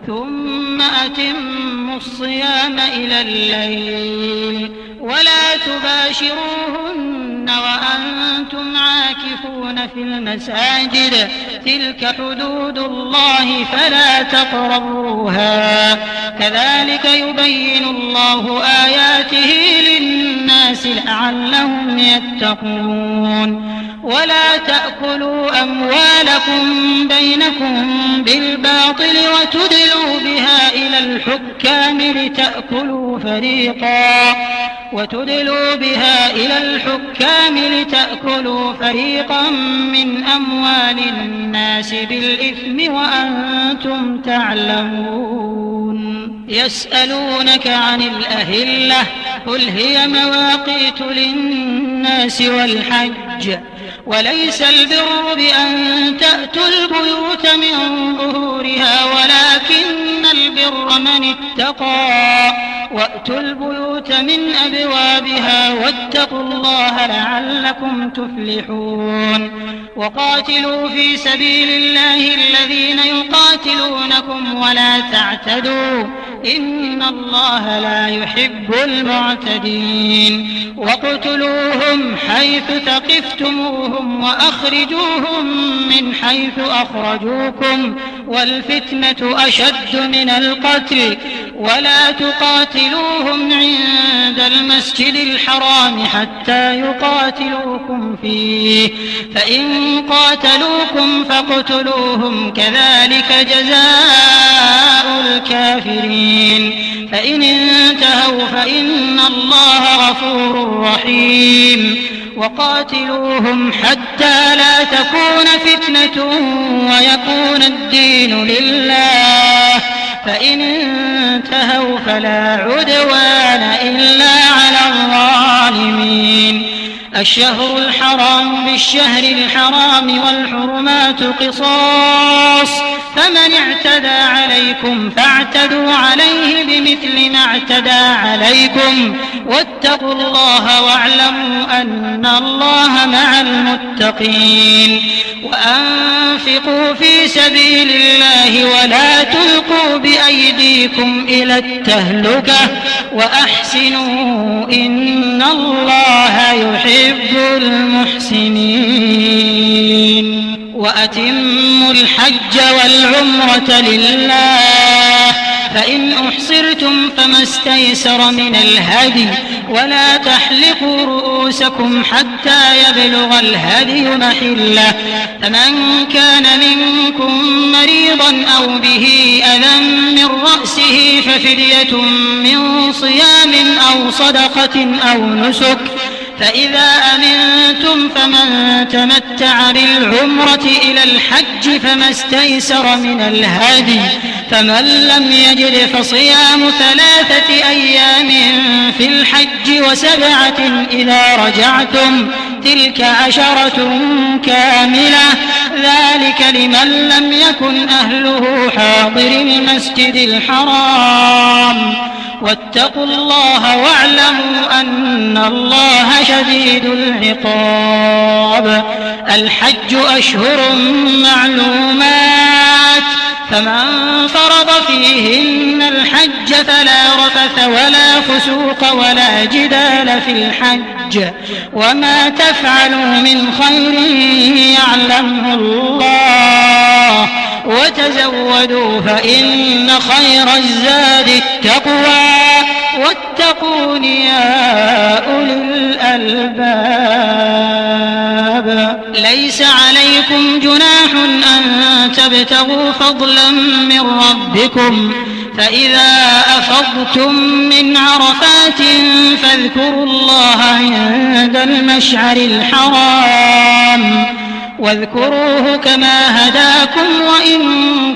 ثم أتموا الصيام إلى الليل ولا تباشروهن وأنتم عاكفون في المساجد تلك حدود الله فلا تقربوها كذلك يبين الله آياته للناس لعلهم يتقون ولا تأكلوا أموالكم بينكم بالباطل وتدلوا بها إلى الحكام لتأكلوا فريقا من أموال الناس بالإثم وأنتم تعلمون يسألونك عن الأهلة قل هي مواقيت للناس والحج وليس البر بأن تأتوا البيوت من ظهورها ولكن البر البر من اتقى وأتوا البيوت من أبوابها واتقوا الله لعلكم تفلحون وقاتلوا في سبيل الله الذين يقاتلونكم ولا تعتدوا إن الله لا يحب المعتدين واقتلوهم حيث ثقفتموهم وأخرجوهم من حيث أخرجوكم والفتنة أشد من القتل ولا تقاتلوهم عند المسجد الحرام حتى يقاتلوكم فيه فإن قاتلوكم فاقتلوهم كذلك جزاء الكافرين فإن انتهوا فإن الله غفور رحيم وقاتلوهم حتى لا تكون فتنة ويكون الدين لله فإن انتهوا فلا عدوان إلا على الظالمين الشهر الحرام بالشهر الحرام والحرمات قصاص فمن اعتدى عليكم فاعتدوا عليه بمثل ما اعتدى عليكم واتقوا الله واعلموا أن الله مع المتقين وأنفقوا في سبيل الله ولا تلقوا بأيديكم إلى التهلكة وأحسنوا إن الله يحب المحسنين وأتموا الحج والعمرة لله فإن أحصرتم فما استيسر من الهدي ولا تحلقوا رؤوسكم حتى يبلغ الهدي محله فمن كان منكم مريضا أو به أذى من رأسه ففدية من صيام أو صدقة أو نسك فإذا أمنتم فمن تمتع بالعمرة إلى الحج فما استيسر من الهدي فمن لم يجد فصيام 3 أيام في الحج و7 إذا رجعتم تلك 10 كاملة ذلك لمن لم يكن أهله حاضر المسجد الحرام واتقوا الله واعلموا أن الله شديد العقاب الحج أشهر معلومات فمن فرض فيهن الحج فلا رفث ولا فسوق ولا جدال في الحج وما تفعلوا من خير يعلمه الله وتزودوا فإن خير الزاد التقوى واتقون يا أولي الألباب ليس عليكم جناح أن تبتغوا فضلا من ربكم فإذا أفضتم من عرفات فاذكروا الله عند المشعر الحرام واذكروه كما هداكم وإن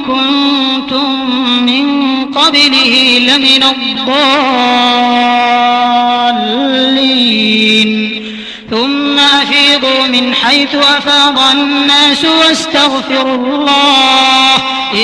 كنتم من قبله لمن الضالين ثم أفيضوا من حيث أفاض الناس واستغفروا الله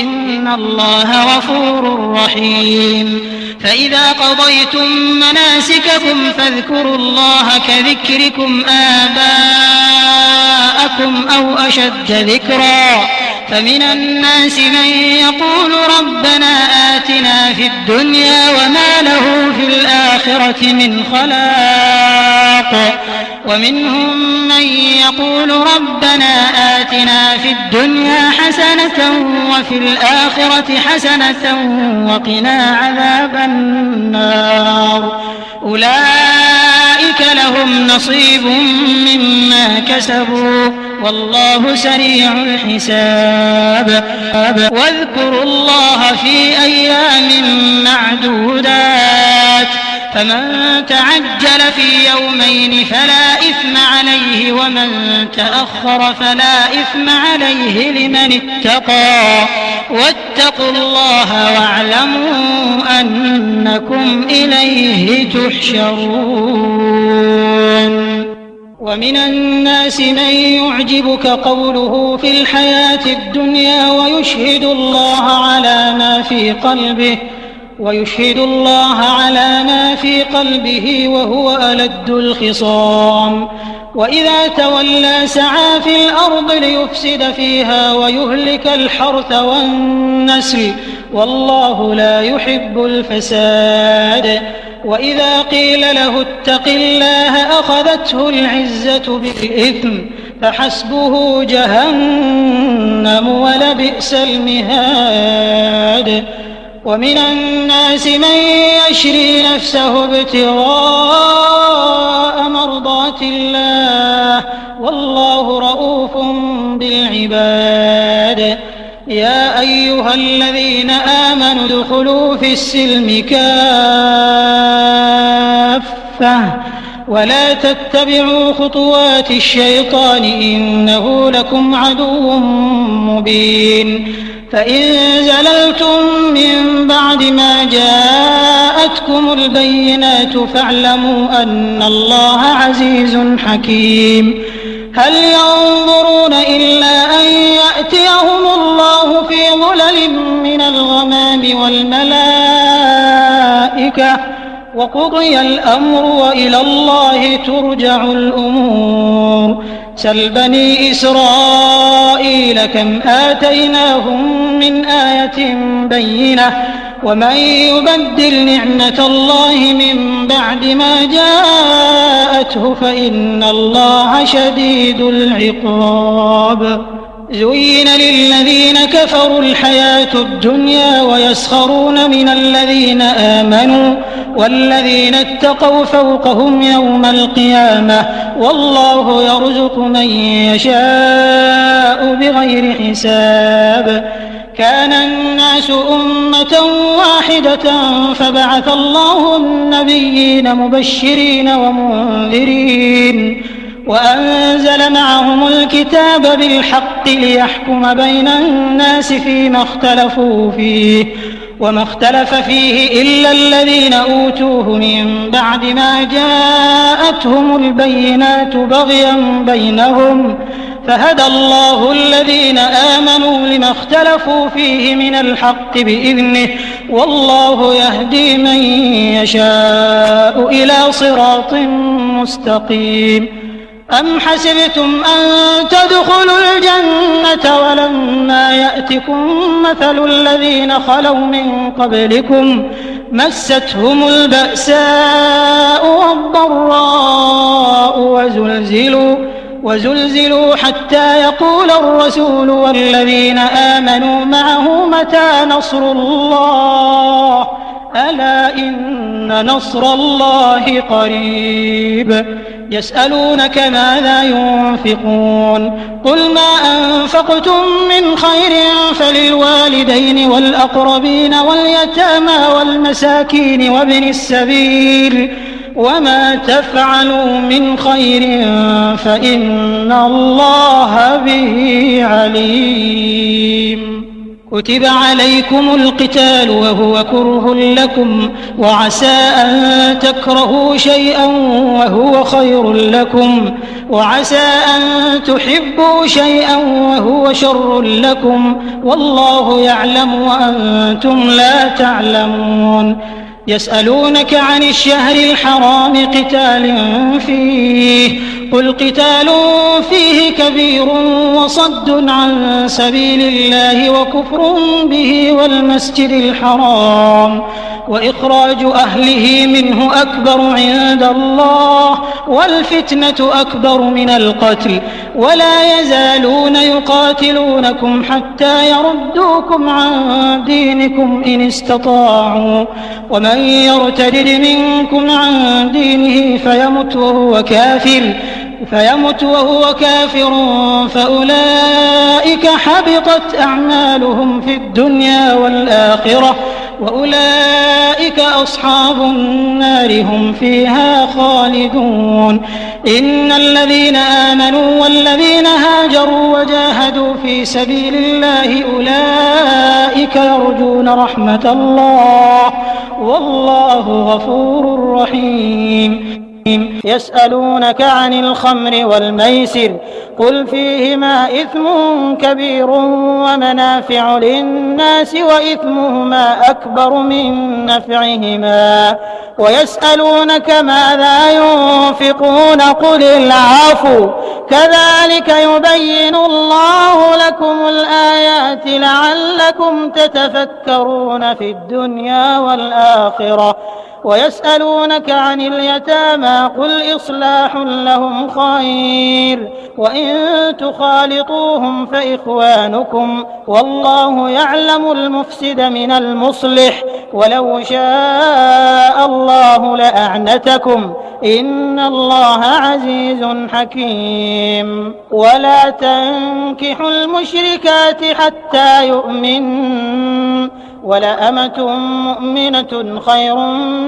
إن الله غفور رحيم فإذا قضيتم مناسككم فاذكروا الله كذكركم آباءكم أو أشد ذكرا فمن الناس من يقول ربنا آتنا في الدنيا وما له في الآخرة من خلاق ومنهم من يقول ربنا آتنا في الدنيا حسنة وفي الآخرة حسنة وقنا عذاب النار أولئك لهم نصيب مما كسبوا والله سريع الحساب واذكروا الله في أيام معدودات فمن تعجل في يومين فلا إثم عليه ومن تأخر فلا إثم عليه لمن اتقى واتقوا الله واعلموا أنكم إليه تحشرون ومن الناس من يعجبك قوله في الحياة الدنيا ويشهد الله على ما في قلبه وهو ألد الخصام وإذا تولى سعى في الأرض ليفسد فيها ويهلك الحرث والنسل والله لا يحب الفساد وإذا قيل له اتق الله أخذته العزة بالإثم فحسبه جهنم ولبئس المهاد ومن الناس من يشري نفسه ابتغاء مرضات الله والله رؤوف بالعباد يا أيها الذين آمنوا ادخلوا في السلم كافة ولا تتبعوا خطوات الشيطان إنه لكم عدو مبين فإن زللتم من بعد ما جاءتكم البينات فاعلموا أن الله عزيز حكيم هل ينظرون إلا أن يأتيهم الله في ظلل من الغمام والملائكة وقضي الأمر وإلى الله ترجع الأمور سل بني إسرائيل كم آتيناهم من آية بينة ومن يبدل نعمة الله من بعد ما جاءته فإن الله شديد العقاب زين للذين كفروا الحياة الدنيا ويسخرون من الذين آمنوا والذين اتقوا فوقهم يوم القيامة والله يرزق من يشاء بغير حساب كان الناس أمة واحدة فبعث الله النبيين مبشرين ومنذرين وأنزل معهم الكتاب بالحق ليحكم بين الناس فيما اختلفوا فيه وما اختلف فيه إلا الذين أوتوه من بعد ما جاءتهم البينات بغيا بينهم فهدى الله الذين آمنوا لما اختلفوا فيه من الحق بإذنه والله يهدي من يشاء إلى صراط مستقيم أم حسبتم أن تدخلوا الجنة ولما يأتكم مثل الذين خلوا من قبلكم مستهم البأساء والضراء وزلزلوا حتى يقول الرسول والذين آمنوا معه متى نصر الله ألا إن نصر الله قريب يسألونك ماذا ينفقون قل ما أنفقتم من خير فللوالدين والأقربين واليتامى والمساكين وابن السبيل وما تفعلوا من خير فإن الله به عليم كتب عليكم القتال وهو كره لكم وعسى أن تكرهوا شيئا وهو خير لكم وعسى أن تحبوا شيئا وهو شر لكم والله يعلم وأنتم لا تعلمون يسألونك عن الشهر الحرام قتال فيه قل قتال فيه كبير وصد عن سبيل الله وكفر به والمسجد الحرام وإخراج أهله منه أكبر عند الله والفتنة أكبر من القتل ولا يزالون يقاتلونكم حتى يردوكم عن دينكم إن استطاعوا ومن يرتد منكم عن دينه فيمت وهو كافر فأولئك حبطت أعمالهم في الدنيا والآخرة وأولئك أصحاب النار هم فيها خالدون إن الذين آمنوا والذين هاجروا وجاهدوا في سبيل الله أولئك يرجون رحمة الله والله غفور رحيم يسألونك عن الخمر والميسر قل فيهما إثم كبير ومنافع للناس وإثمهما أكبر من نفعهما ويسألونك ماذا ينفقون قل العفو كذلك يبين الله لكم الآيات لعلكم تتفكرون في الدنيا والآخرة ويسألونك عن اليتامى قل إصلاح لهم خير وإن تخالطوهم فإخوانكم والله يعلم المفسد من المصلح ولو شاء الله لأعنتكم إن الله عزيز حكيم ولا تنكحوا المشركات حتى يؤمنوا ولأمة مؤمنة خير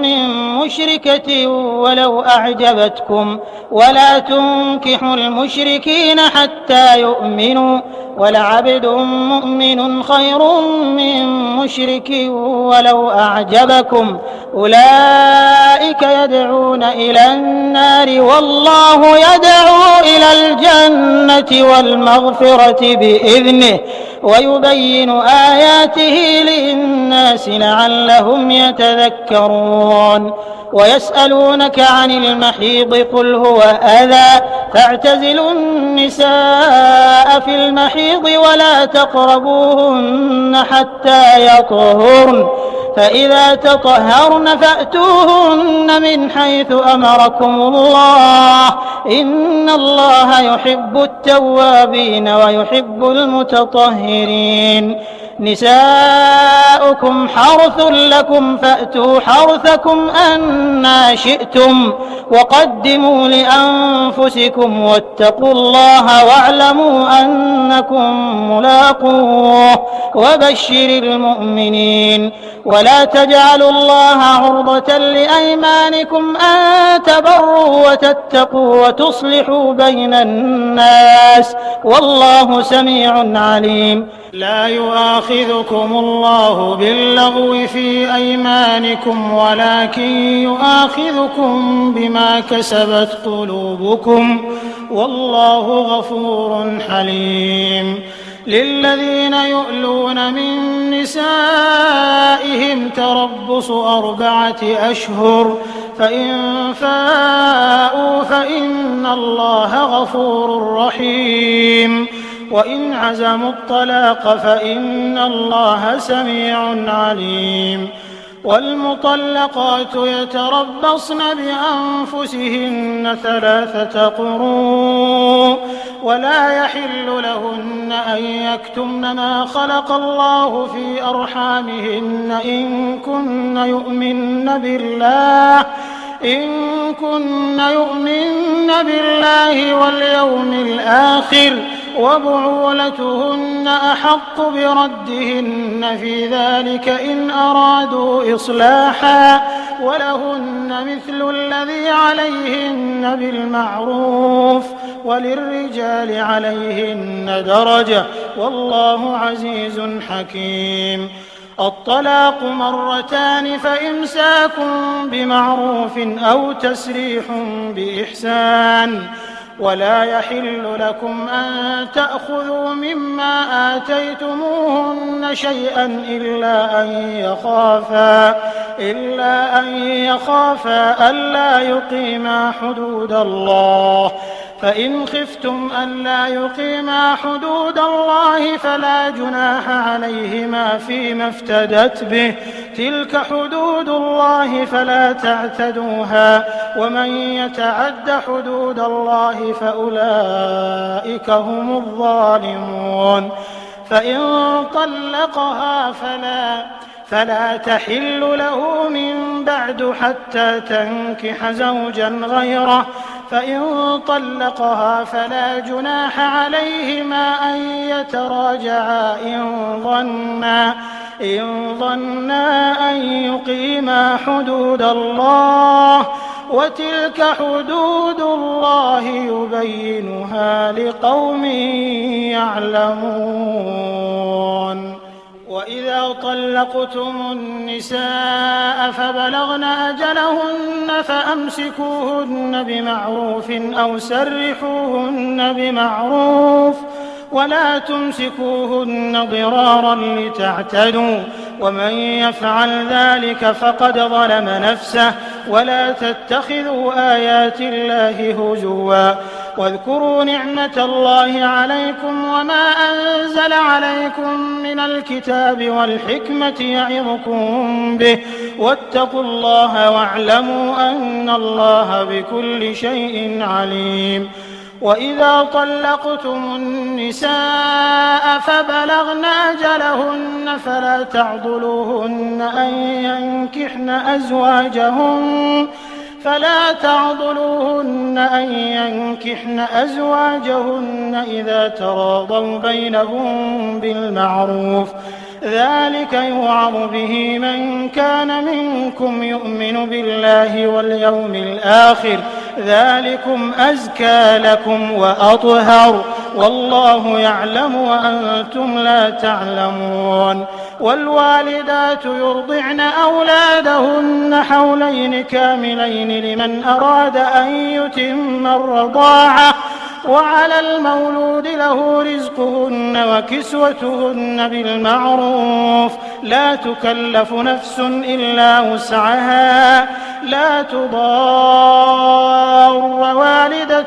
من مشركة ولو أعجبتكم ولا تنكحوا المشركين حتى يؤمنوا ولعبد مؤمن خير من مشرك ولو أعجبكم أولئك يدعون إلى النار والله يدعو إلى الجنة والمغفرة بإذنه ويبين آياته للناس لعلهم يتذكرون ويسألونك عن المحيض قل هو أذى فاعتزلوا النساء في المحيض ولا تقربوهن حتى يطهرن فإذا تطهرن فأتوهن من حيث أمركم الله إن الله يحب التوابين ويحب المتطهرين نساؤكم حرث لكم فأتوا حرثكم أنى شئتم وقدموا لأنفسكم واتقوا الله واعلموا أنكم ملاقوه وبشر المؤمنين ولا تجعلوا الله عرضة لأيمانكم أن تبروا وتتقوا وتصلحوا بين الناس والله سميع عليم لا يؤاخذكم الله باللغو في أيمانكم ولكن يؤاخذكم بما كسبت قلوبكم والله غفور حليم للذين يؤلون من نسائهم تربص 4 أشهر فإن فاءوا فإن الله غفور رحيم وإن عزموا الطلاق فإن الله سميع عليم والمطلقات يتربصن بأنفسهن 3 قروء ولا يحل لهن أن يكتمن ما خلق الله في أرحامهن إن كن يؤمن بالله واليوم الآخر وبعولتهن أحق بردهن في ذلك إن أرادوا إصلاحا ولهن مثل الذي عليهن بالمعروف وللرجال عليهن درجة والله عزيز حكيم الطلاق 2 فإمساك بمعروف أو تسريح بإحسان ولا يحل لكم أن تأخذوا مما آتيتموهن شيئا إلا أن يخافا ألا يقيما حدود الله فإن خفتم ألا يقيما حدود الله فلا جناح عليهما فيما افتدت به تلك حدود الله فلا تعتدوها ومن يتعد حدود الله فأولئك هم الظالمون فإن طلقها فلا تحل له من بعد حتى تنكح زوجا غيره فإن طلقها فلا جناح عليهما أن يتراجعا إن ظنا أن يقيما حدود الله وتلك حدود الله يبينها لقوم يعلمون وإذا وإذا طلقتم النساء فبلغن أجلهن فأمسكوهن بمعروف أو سرحوهن بمعروف ولا تمسكوهن ضرارا لتعتدوا ومن يفعل ذلك فقد ظلم نفسه ولا تتخذوا آيات الله هزوا واذكروا نعمة الله عليكم وما أنزل عليكم من الكتاب والحكمة يعظكم به واتقوا الله واعلموا أن الله بكل شيء عليم. وإذا طلقتم النساء فبلغن أجلهن فلا تعضلوهن أن ينكحن أزواجهن إذا تراضوا بينهم بالمعروف ذلك يوعظ به من كان منكم يؤمن بالله واليوم الآخر ذلكم أزكى لكم وأطهر والله يعلم وأنتم لا تعلمون. والوالدات يرضعن أولادهن حولين كاملين لمن أراد أن يتم الرضاعة وعلى المولود له رزقهن وكسوتهن بالمعروف لا تكلف نفس إلا وسعها لا تضار والدة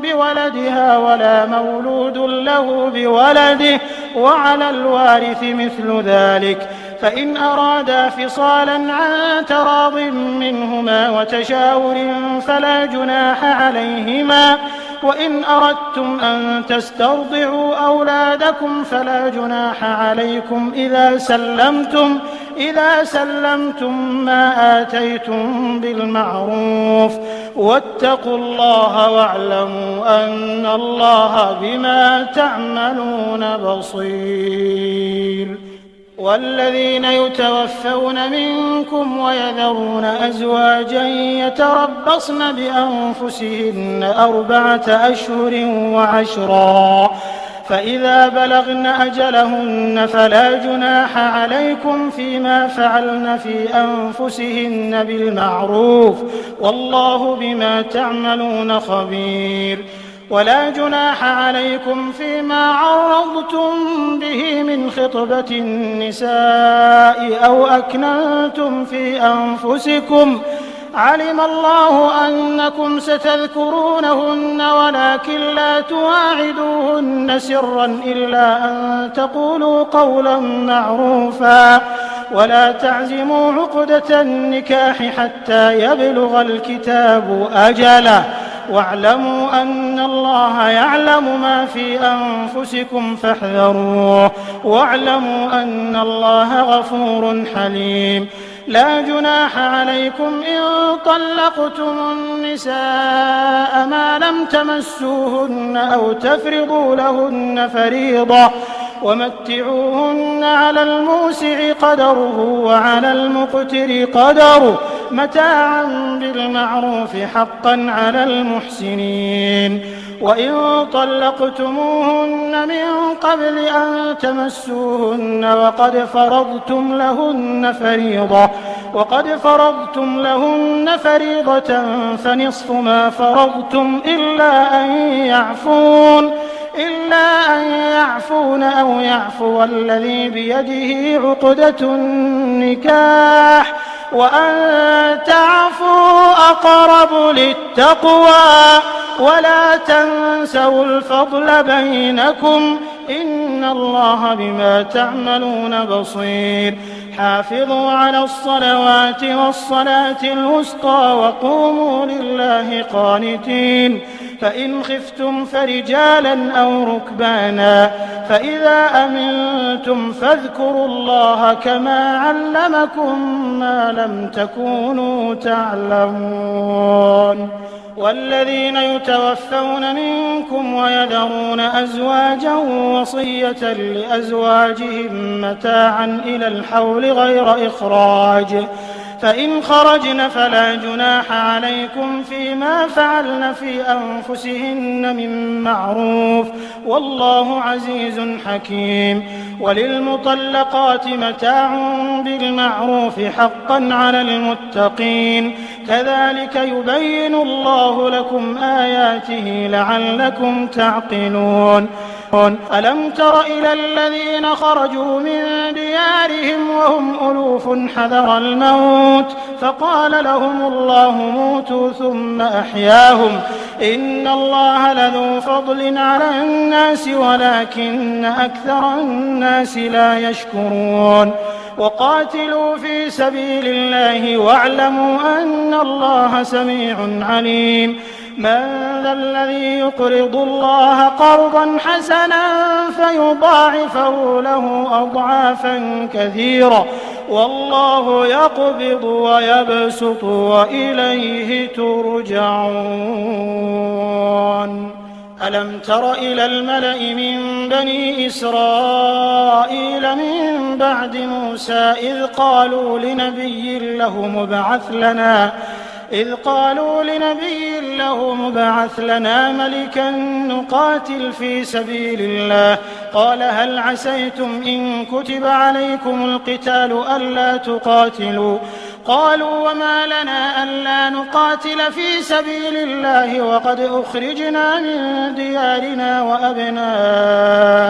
بولدها ولا مولود له بولده وعلى الوارث مثل ذلك فإن أرادا فصالا عن تراض منهما وتشاور فلا جناح عليهما وإن أردتم أن تسترضعوا أولادكم فلا جناح عليكم إذا سلمتم ما آتيتم بالمعروف واتقوا الله واعلموا أن الله بما تعملون بصير. والذين يتوفون منكم ويذرون أزواجا يتربصن بأنفسهن 4 أشهر وعشرا فإذا بلغن أجلهن فلا جناح عليكم فيما فعلن في أنفسهن بالمعروف والله بما تعملون خبير. ولا جناح عليكم فيما عرضتم به من خطبة النساء أو أكننتم في أنفسكم علم الله أنكم ستذكرونهن ولكن لا تواعدوهن سرا إلا أن تقولوا قولا معروفا ولا تعزموا عقدة النكاح حتى يبلغ الكتاب أجله واعلموا أن الله يعلم ما في أنفسكم فاحذروه واعلموا أن الله غفور حليم. لا جناح عليكم إن طلقتم النساء ما لم تمسوهن أو تفرضوا لهن فريضة ومتعوهن على الموسع قدره وعلى المقتر قدره متاعا بالمعروف حقا على المحسنين. وإن طلقتموهن من قبل أن تمسوهن وقد فرضتم لهن فريضة فنصف ما فرضتم إلا أن يعفون أو يعفو الذي بيده عقدة النكاح وأن تعفوا أقرب للتقوى ولا تنسوا الفضل بينكم إن الله بما تعملون بصير. حافظوا على الصلوات والصلاة الوسطى وقوموا لله قانتين فإن خفتم فرجالا أو ركبانا فإذا أمنتم فاذكروا الله كما علمكم ما لم تكونوا تعلمون. والذين يتوفون منكم ويذرون أزواجا وصية لأزواجهم متاعا إلى الحول غير إخراج فإن خرجن فلا جناح عليكم فيما فعلن في أنفسهن من معروف والله عزيز حكيم. وللمطلقات متاع بالمعروف حقا على المتقين كذلك يبين الله لكم آياته لعلكم تعقلون ألم تر إلى الذين خرجوا من ديارهم وهم ألوف حذر الموت فقال لهم الله موتوا ثم أحياهم إن الله لذو فضل على الناس ولكن أكثر الناس لا يشكرون وقاتلوا في سبيل الله واعلموا أن الله سميع عليم من ذا الذي يقرض الله قرضا حسنا فيضاعفه له أضعافا كثيرة والله يقبض ويبسط وإليه ترجعون ألم تر إلى الملأ من بني إسرائيل من بعد موسى إذ قالوا لنبي له مبعث لنا ملكا نقاتل في سبيل الله قال هل عسيتم إن كتب عليكم القتال ألا تقاتلوا قالوا وما لنا ألا نقاتل في سبيل الله وقد أخرجنا من ديارنا وأبنائنا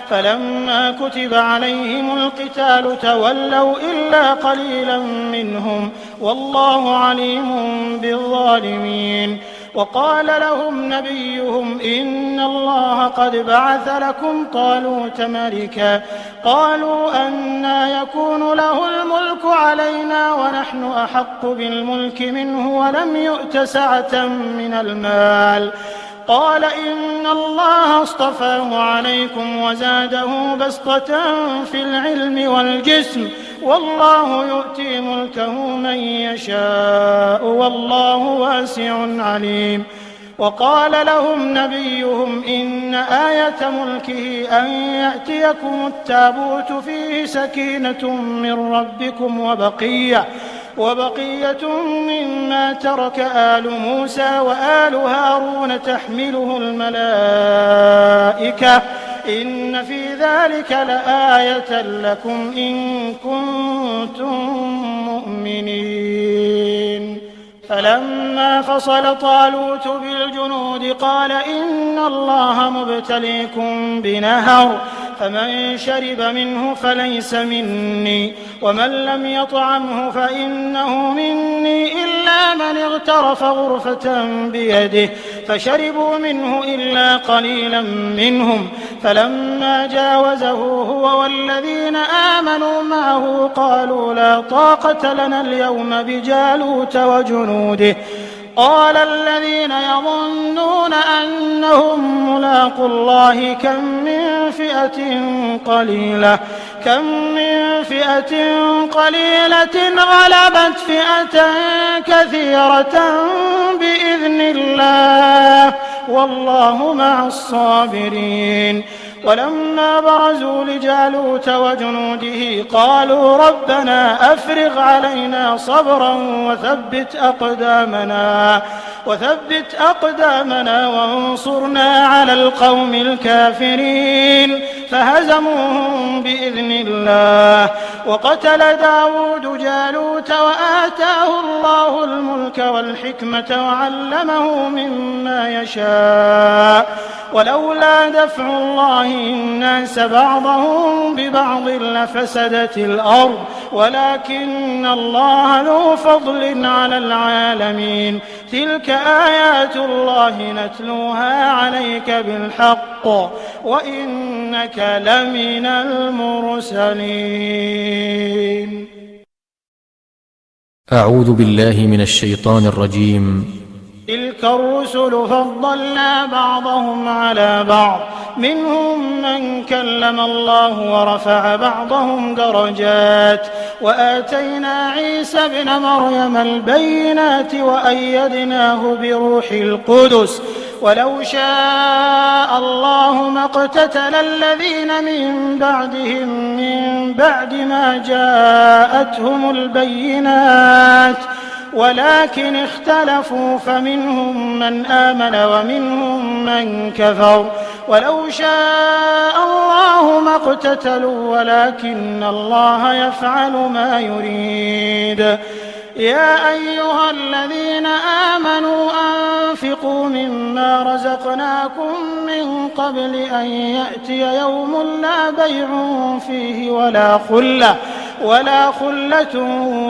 فلما كتب عليهم القتال تولوا إلا قليلا منهم والله عليم بالظالمين وقال لهم نبيهم إن الله قد بعث لكم طالوت ملكا قالوا أنى يكون له الملك علينا ونحن أحق بالملك منه ولم يؤت سعة من المال قال إن الله اصطفاه عليكم وزاده بسطة في العلم والجسم والله يؤتي ملكه من يشاء والله واسع عليم وقال لهم نبيهم إن آية ملكه أن يأتيكم التابوت فيه سكينة من ربكم وبقية مما ترك آل موسى وآل هارون تحمله الملائكة إن في ذلك لآية لكم إن كنتم مؤمنين فلما فصل طالوت بالجنود قال إن الله مبتليكم بنهر فمن شرب منه فليس مني ومن لم يطعمه فإنه مني إلا من اغترف غرفة بيده فشربوا منه إلا قليلا منهم فلما جاوزه هو والذين آمنوا معه قالوا لا طاقة لنا اليوم بجالوت وجنوده قال الذين يظنون أنهم ملاقو الله كم من فئة قليلة غلبت فئة كثيرة بإذن الله والله مع الصابرين ولما برزوا لجالوت وجنوده قالوا ربنا أفرغ علينا صبرا وثبت أقدامنا وانصرنا على القوم الكافرين فهزموهم بإذن الله وقتل داود جالوت وآتاه الله الملك والحكمة وعلمه مما يشاء ولولا دفع الله الناس بعضهم ببعض لفسدت الأرض ولكن الله ذو فضل على العالمين تلك آيات الله نتلوها عليك بالحق وإنك لمن المرسلين. أعوذ بالله من الشيطان الرجيم. تلك الرسل فضلنا بعضهم على بعض منهم من كلم الله ورفع بعضهم درجات وآتينا عيسى ابن مريم البينات وأيدناه بروح القدس ولو شاء الله ما اقتتل الذين من بعدهم من بعد ما جاءتهم البينات ولكن اختلفوا فمنهم من آمن ومنهم من كفر ولو شاء الله ما اقتتلوا ولكن الله يفعل ما يريد. يا أيها الذين آمنوا أنفقوا مما رزقناكم من قبل أن يأتي يوم لا بيع فيه ولا خلة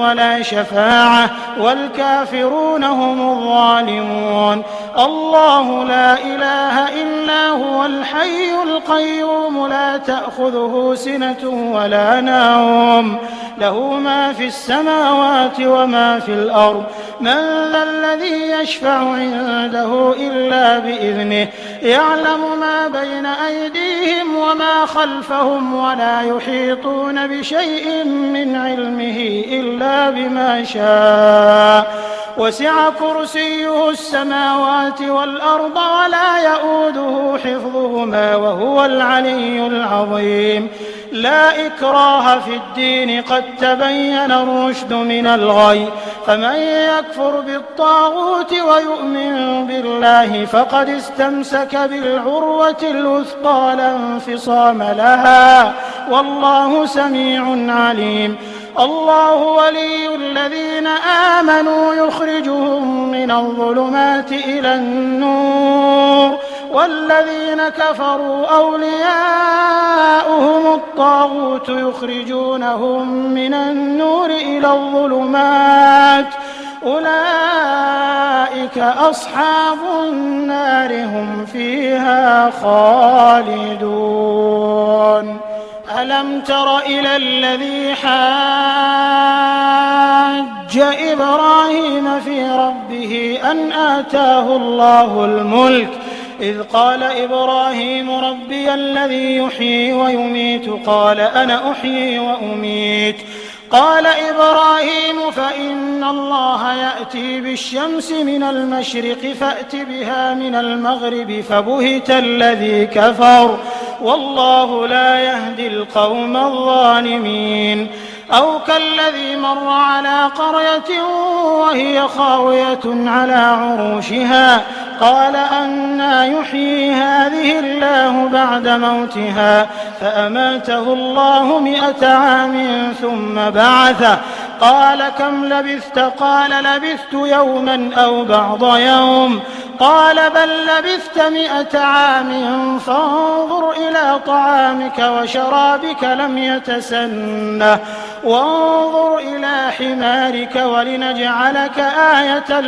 ولا شفاعة والكافرون هم الظالمون. الله لا إله إلا هو الحي القيوم لا تأخذه سنة ولا نوم له ما في السماوات وما في الأرض من ذا الذي يشفع عنده إلا بإذنه يعلم ما بين أيديهم وما خلفهم ولا يحيطون بشيء من علمه إلا بما شاء وسع كرسيه السماوات والأرض ولا يؤوده حفظهما وهو العلي العظيم. لا إكراه في الدين قد تبين الرشد من الغي فمن يكفر بالطاغوت ويؤمن بالله فقد استمسك بالعروة الوثقى لا انفصام لها والله سميع عليم. الله ولي الذين آمنوا يخرجهم من الظلمات إلى النور والذين كفروا أولياؤهم الطاغوت يخرجونهم من النور إلى الظلمات أولئك أصحاب النار هم فيها خالدون. ألم تر إلى الذي حاج إبراهيم في ربه أن آتاه الله الملك إذ قال إبراهيم ربي الذي يحيي ويميت قال أنا أحيي وأميت قال إبراهيم فإن الله يأتي بالشمس من المشرق فأت بها من المغرب فبهت الذي كفر والله لا يهدي القوم الظالمين. أو كالذي مر على قرية وهي خاوية على عروشها قال أنى يحيي هذه الله بعد موتها فأماته الله 100 عام ثم بعثه قال كم لبثت قال لبثت يوما أو بعض يوم قال بل لبثت 100 عام فانظر إلى طعامك وشرابك لم يتسنه وانظر إلى حمارك ولنجعلك آية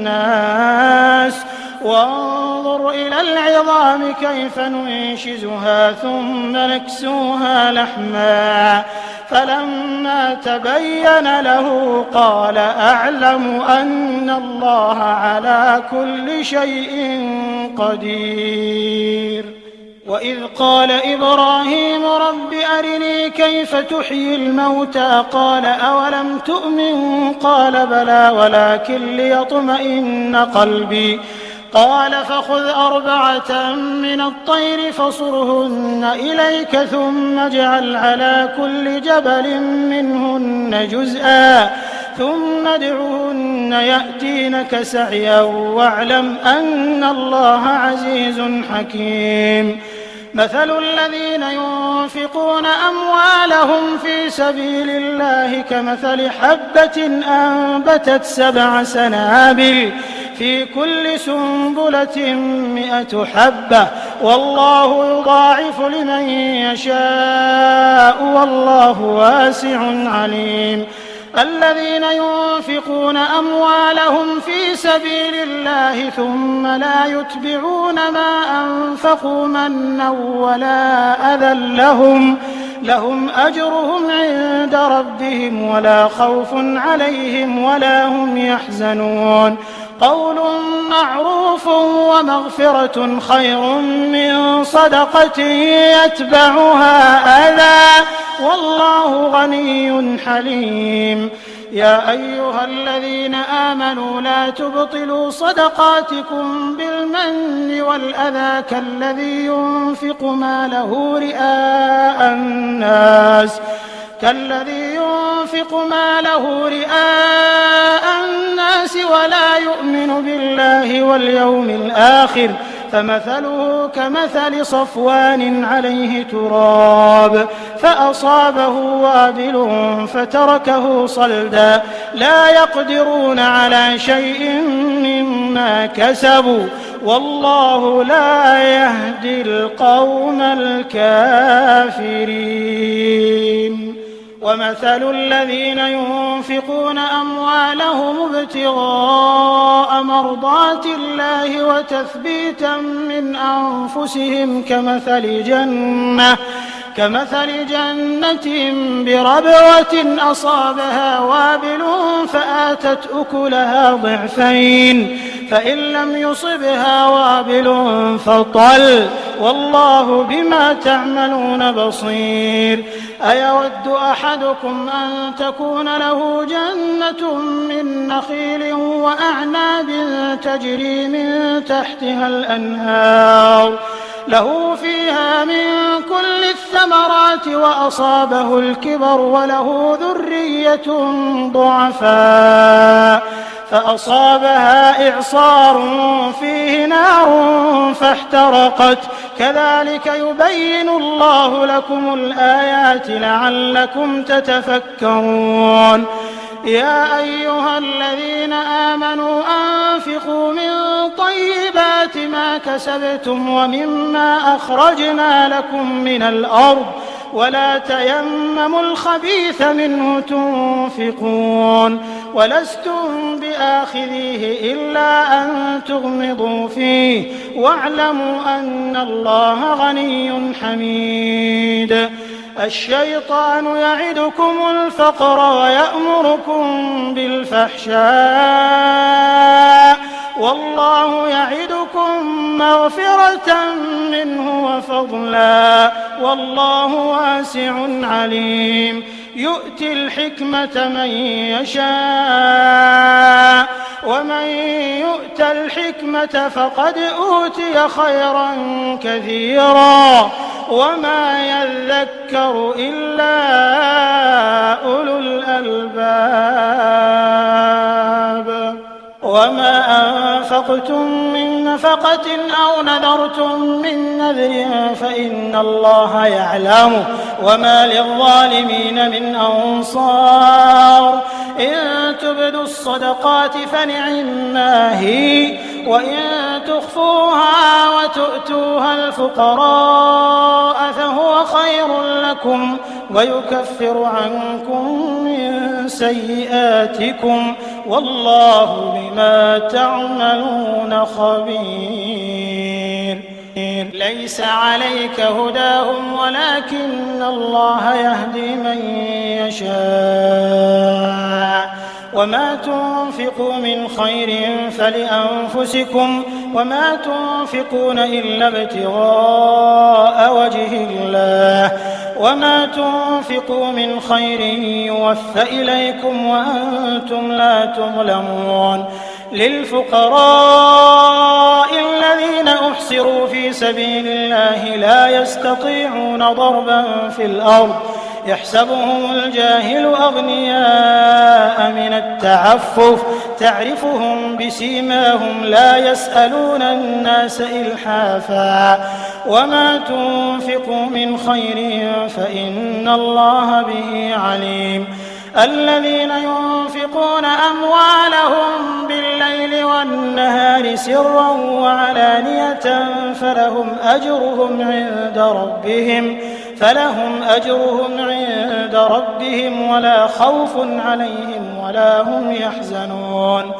للناس وانظر إلى العظام كيف ننشزها ثم نكسوها لحما فلما تبين له قال أعلم أن الله على كل شيء قدير. وإذ قال إبراهيم رب أرني كيف تحيي الموتى قال أولم تؤمن قال بلى ولكن ليطمئن قلبي قال فخذ 4 من الطير فصرهن إليك ثم اجعل على كل جبل منهن جزءا ثم ادعهن يأتينك سعيا واعلم أن الله عزيز حكيم. مثل الذين ينفقون أموالهم في سبيل الله كمثل حبة أنبتت 7 سنابل في كل سنبلة 100 حبة والله يضاعف لمن يشاء والله واسع عليم. الذين ينفقون أموالهم في سبيل الله ثم لا يتبعون ما أنفقوا منا ولا أذى لهم أجرهم عند ربهم ولا خوف عليهم ولا هم يحزنون. قول معروف ومغفرة خير من صدقة يتبعها أذى والله غني حليم. يا أيها الذين آمنوا لا تبطلوا صدقاتكم بالمن والأذى كالذي ينفق ماله رئاء الناس ولا يؤمن بالله واليوم الآخر فمثله كمثل صفوان عليه تراب فأصابه وابل فتركه صلدا لا يقدرون على شيء مما كسبوا والله لا يهدي القوم الكافرين. ومثل الذين ينفقون أموالهم ابتغاء مرضات الله وتثبيتا من أنفسهم كمثل جنة بربوة أصابها وابل فآتت أكلها ضعفين فإن لم يصبها وابل فطل والله بما تعملون بصير. أيود أحدكم أن تكون له جنة من نخيل وأعناب تجري من تحتها الأنهار له فيها من كل الثمرات وأصابه الكبر وله ذرية ضعفاء فأصابها إعصار فيه نار فاحترقت كذلك يبين الله لكم الآيات لعلكم تتفكرون. يا أيها الذين آمنوا أنفقوا من طيبات ما كسبتم ومما أخرجنا لكم من الأرض ولا تيمموا الخبيث منه تنفقون ولستم بآخذيه إلا أن تغمضوا فيه واعلموا أن الله غني حميد. الشيطان يعدكم الفقر ويأمركم بالفحشاء والله يعدكم مغفرة منه وفضلا والله واسع عليم. يؤتي الحكمة من يشاء ومن يؤت الحكمة فقد أوتي خيرا كثيرا وما يذكر إلا أولو الألباب. وما أنفقتم من نفقة أو نذرتم من نذر فإن الله يعلمه وما للظالمين من أنصار. إن تبدوا الصدقات فنعما هي وإن تخفوها وتؤتوها الفقراء فهو خير لكم ويكفر عنكم من سيئاتكم والله بما تعملون خبير. ليس عليك هداهم ولكن الله يهدي من يشاء وما تنفقوا من خير فلأنفسكم وما تنفقون إلا ابتغاء وجه الله وما تنفقوا من خير يوفى إليكم وأنتم لا تظلمون. للفقراء الذين أحصروا في سبيل الله لا يستطيعون ضربا في الأرض يحسبهم الجاهل أغنياء من التعفف تعرفهم بسيماهم لا يسألون الناس إلحافا وما تنفقوا من خير فإن الله به عليم. الذين ينفقون أموالهم بالليل والنهار سرا وعلانية فلهم أجرهم عند ربهم ولا خوف عليهم ولا هم يحزنون.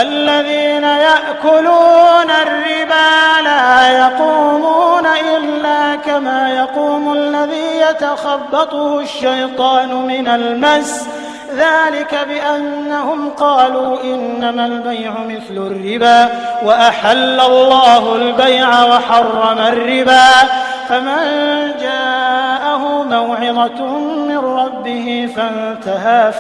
الذين يأكلون الربا لا يقومون إلا كما يقوم الذي يتخبطه الشيطان من المس ذلك بأنهم قالوا إنما البيع مثل الربا وأحل الله البيع وحرم الربا فمن جاءه موعظة من ربه فانتهى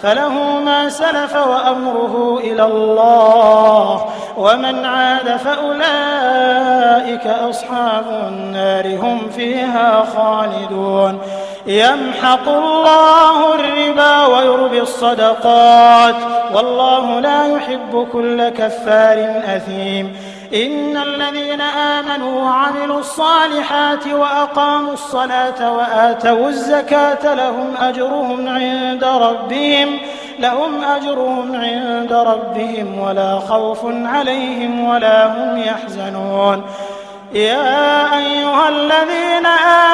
فله ما سلف وأمره إلى الله ومن عاد فأولئك أصحاب النار هم فيها خالدون. يمحق الله الربا ويربي الصدقات والله لا يحب كل كفار أثيم. إن الذين آمنوا وعملوا الصالحات وأقاموا الصلاة وآتوا الزكاة لهم أجرهم عند ربهم ولا خوف عليهم ولا هم يحزنون يا أيها الذين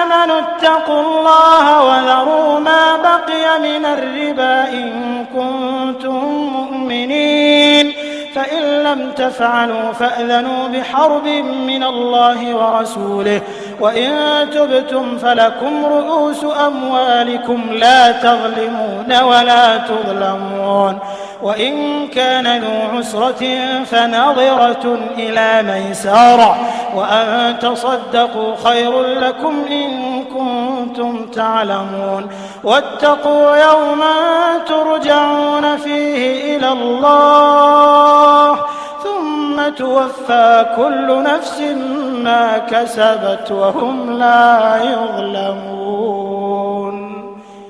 آمنوا اتقوا الله وذروا ما بقي من الربا إن كنتم مؤمنين فإن لم تفعلوا فأذنوا بحرب من الله ورسوله وإن تبتم فلكم رؤوس أموالكم لا تظلمون ولا تظلمون وإن كان ذو عسرة فنظرة إلى ميسرة وأن تصدقوا خير لكم إن كنتم تعلمون واتقوا يوما ترجعون فيه إلى الله ثم توفى كل نفس ما كسبت وهم لا يظلمون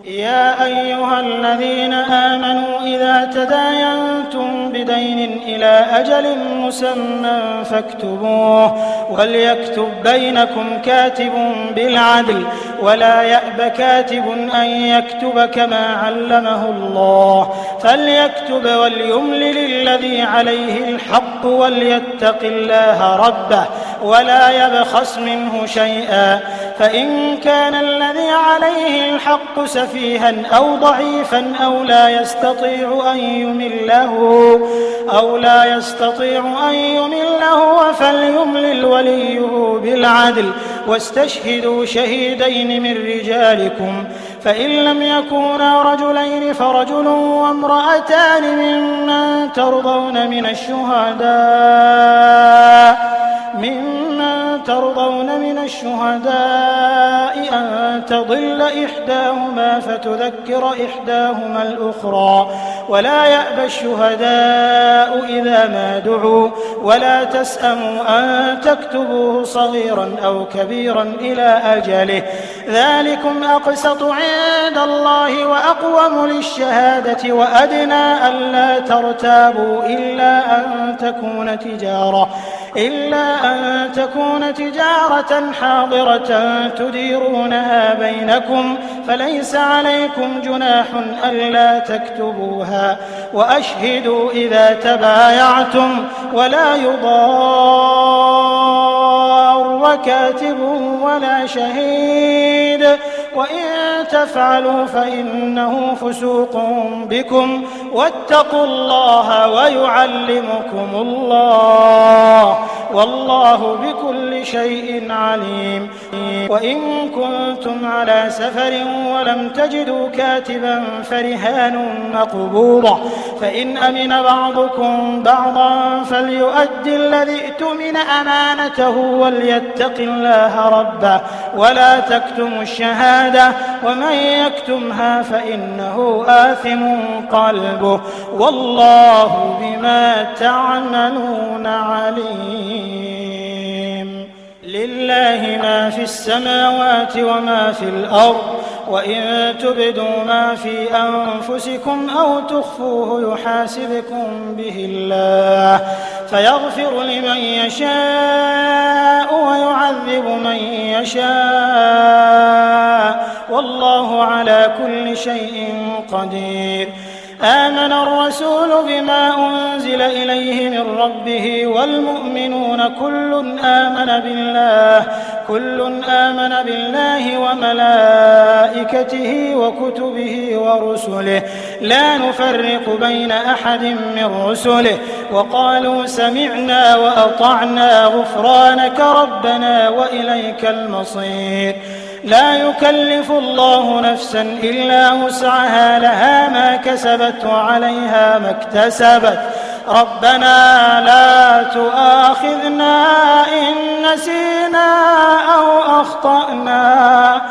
يا أيها الذين آمنوا إذا تداينتم بدين إلى أجل مسمى فاكتبوه وليكتب بينكم كاتب بالعدل ولا يأب كاتب أن يكتب كما علمه الله فليكتب وليملل الذي عليه الحق وليتق الله ربه ولا يبخس منه شيئا فإن كان الذي عليه الحق سفيها أو ضعيفا أو لا يستطيع أن يمله فليملل وليه بالعدل واستشهدوا شهيدين من رجالكم فإن لم يكونا رجلين فرجل وامرأتان ممن ترضون من الشهداء أن تضل إحداهما فتذكر إحداهما الأخرى ولا يأبى الشهداء إذا ما دعوا ولا تسأموا أن تكتبوه صغيرا أو كبيرا إلى أجله ذلكم أقسط عند الله وأقوم للشهادة وأدنى ألا ترتابوا إلا أن تكون تجارة حاضرة تديرونها بينكم فليس عليكم جناح ألا تكتبوها وأشهدوا إذا تبايعتم ولا يضار كاتب ولا شهيد وإن تفعلوا فإنه فسوق بكم واتقوا الله ويعلمكم الله والله بكل شيء عليم وإن كنتم على سفر ولم تجدوا كاتبا فرهان مقبوضة فإن أمن بعضكم بعضا فليؤدي الذي اؤتمن أمانته وليتق الله ربه ولا تكتموا الشهادة ومن يكتمها فإنه آثم قلبه والله بما تعملون عليم لله ما في السماوات وما في الأرض وإن تبدوا ما في أنفسكم أو تخفوه يحاسبكم به الله فيغفر لمن يشاء ويعذب من يشاء والله على كل شيء قدير آمن الرسول بما أنزل إليه من ربه والمؤمنون كل آمن بالله وملائكته وكتبه ورسله لا نفرق بين أحد من رسله وقالوا سمعنا وأطعنا غفرانك ربنا وإليك المصير لا يكلف الله نفسا إلا وسعها لها ما كسبت وعليها ما اكتسبت ربنا لا تؤاخذنا إن نسينا أو أخطأنا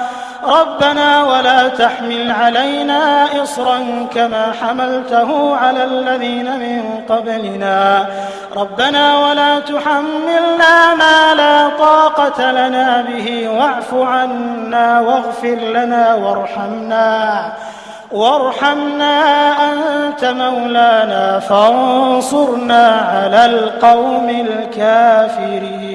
ربنا ولا تحمل علينا إصرا كما حملته على الذين من قبلنا ربنا ولا تحملنا ما لا طاقة لنا به واعف عنا واغفر لنا وارحمنا وارحمنا أنت مولانا فانصرنا على القوم الكافرين.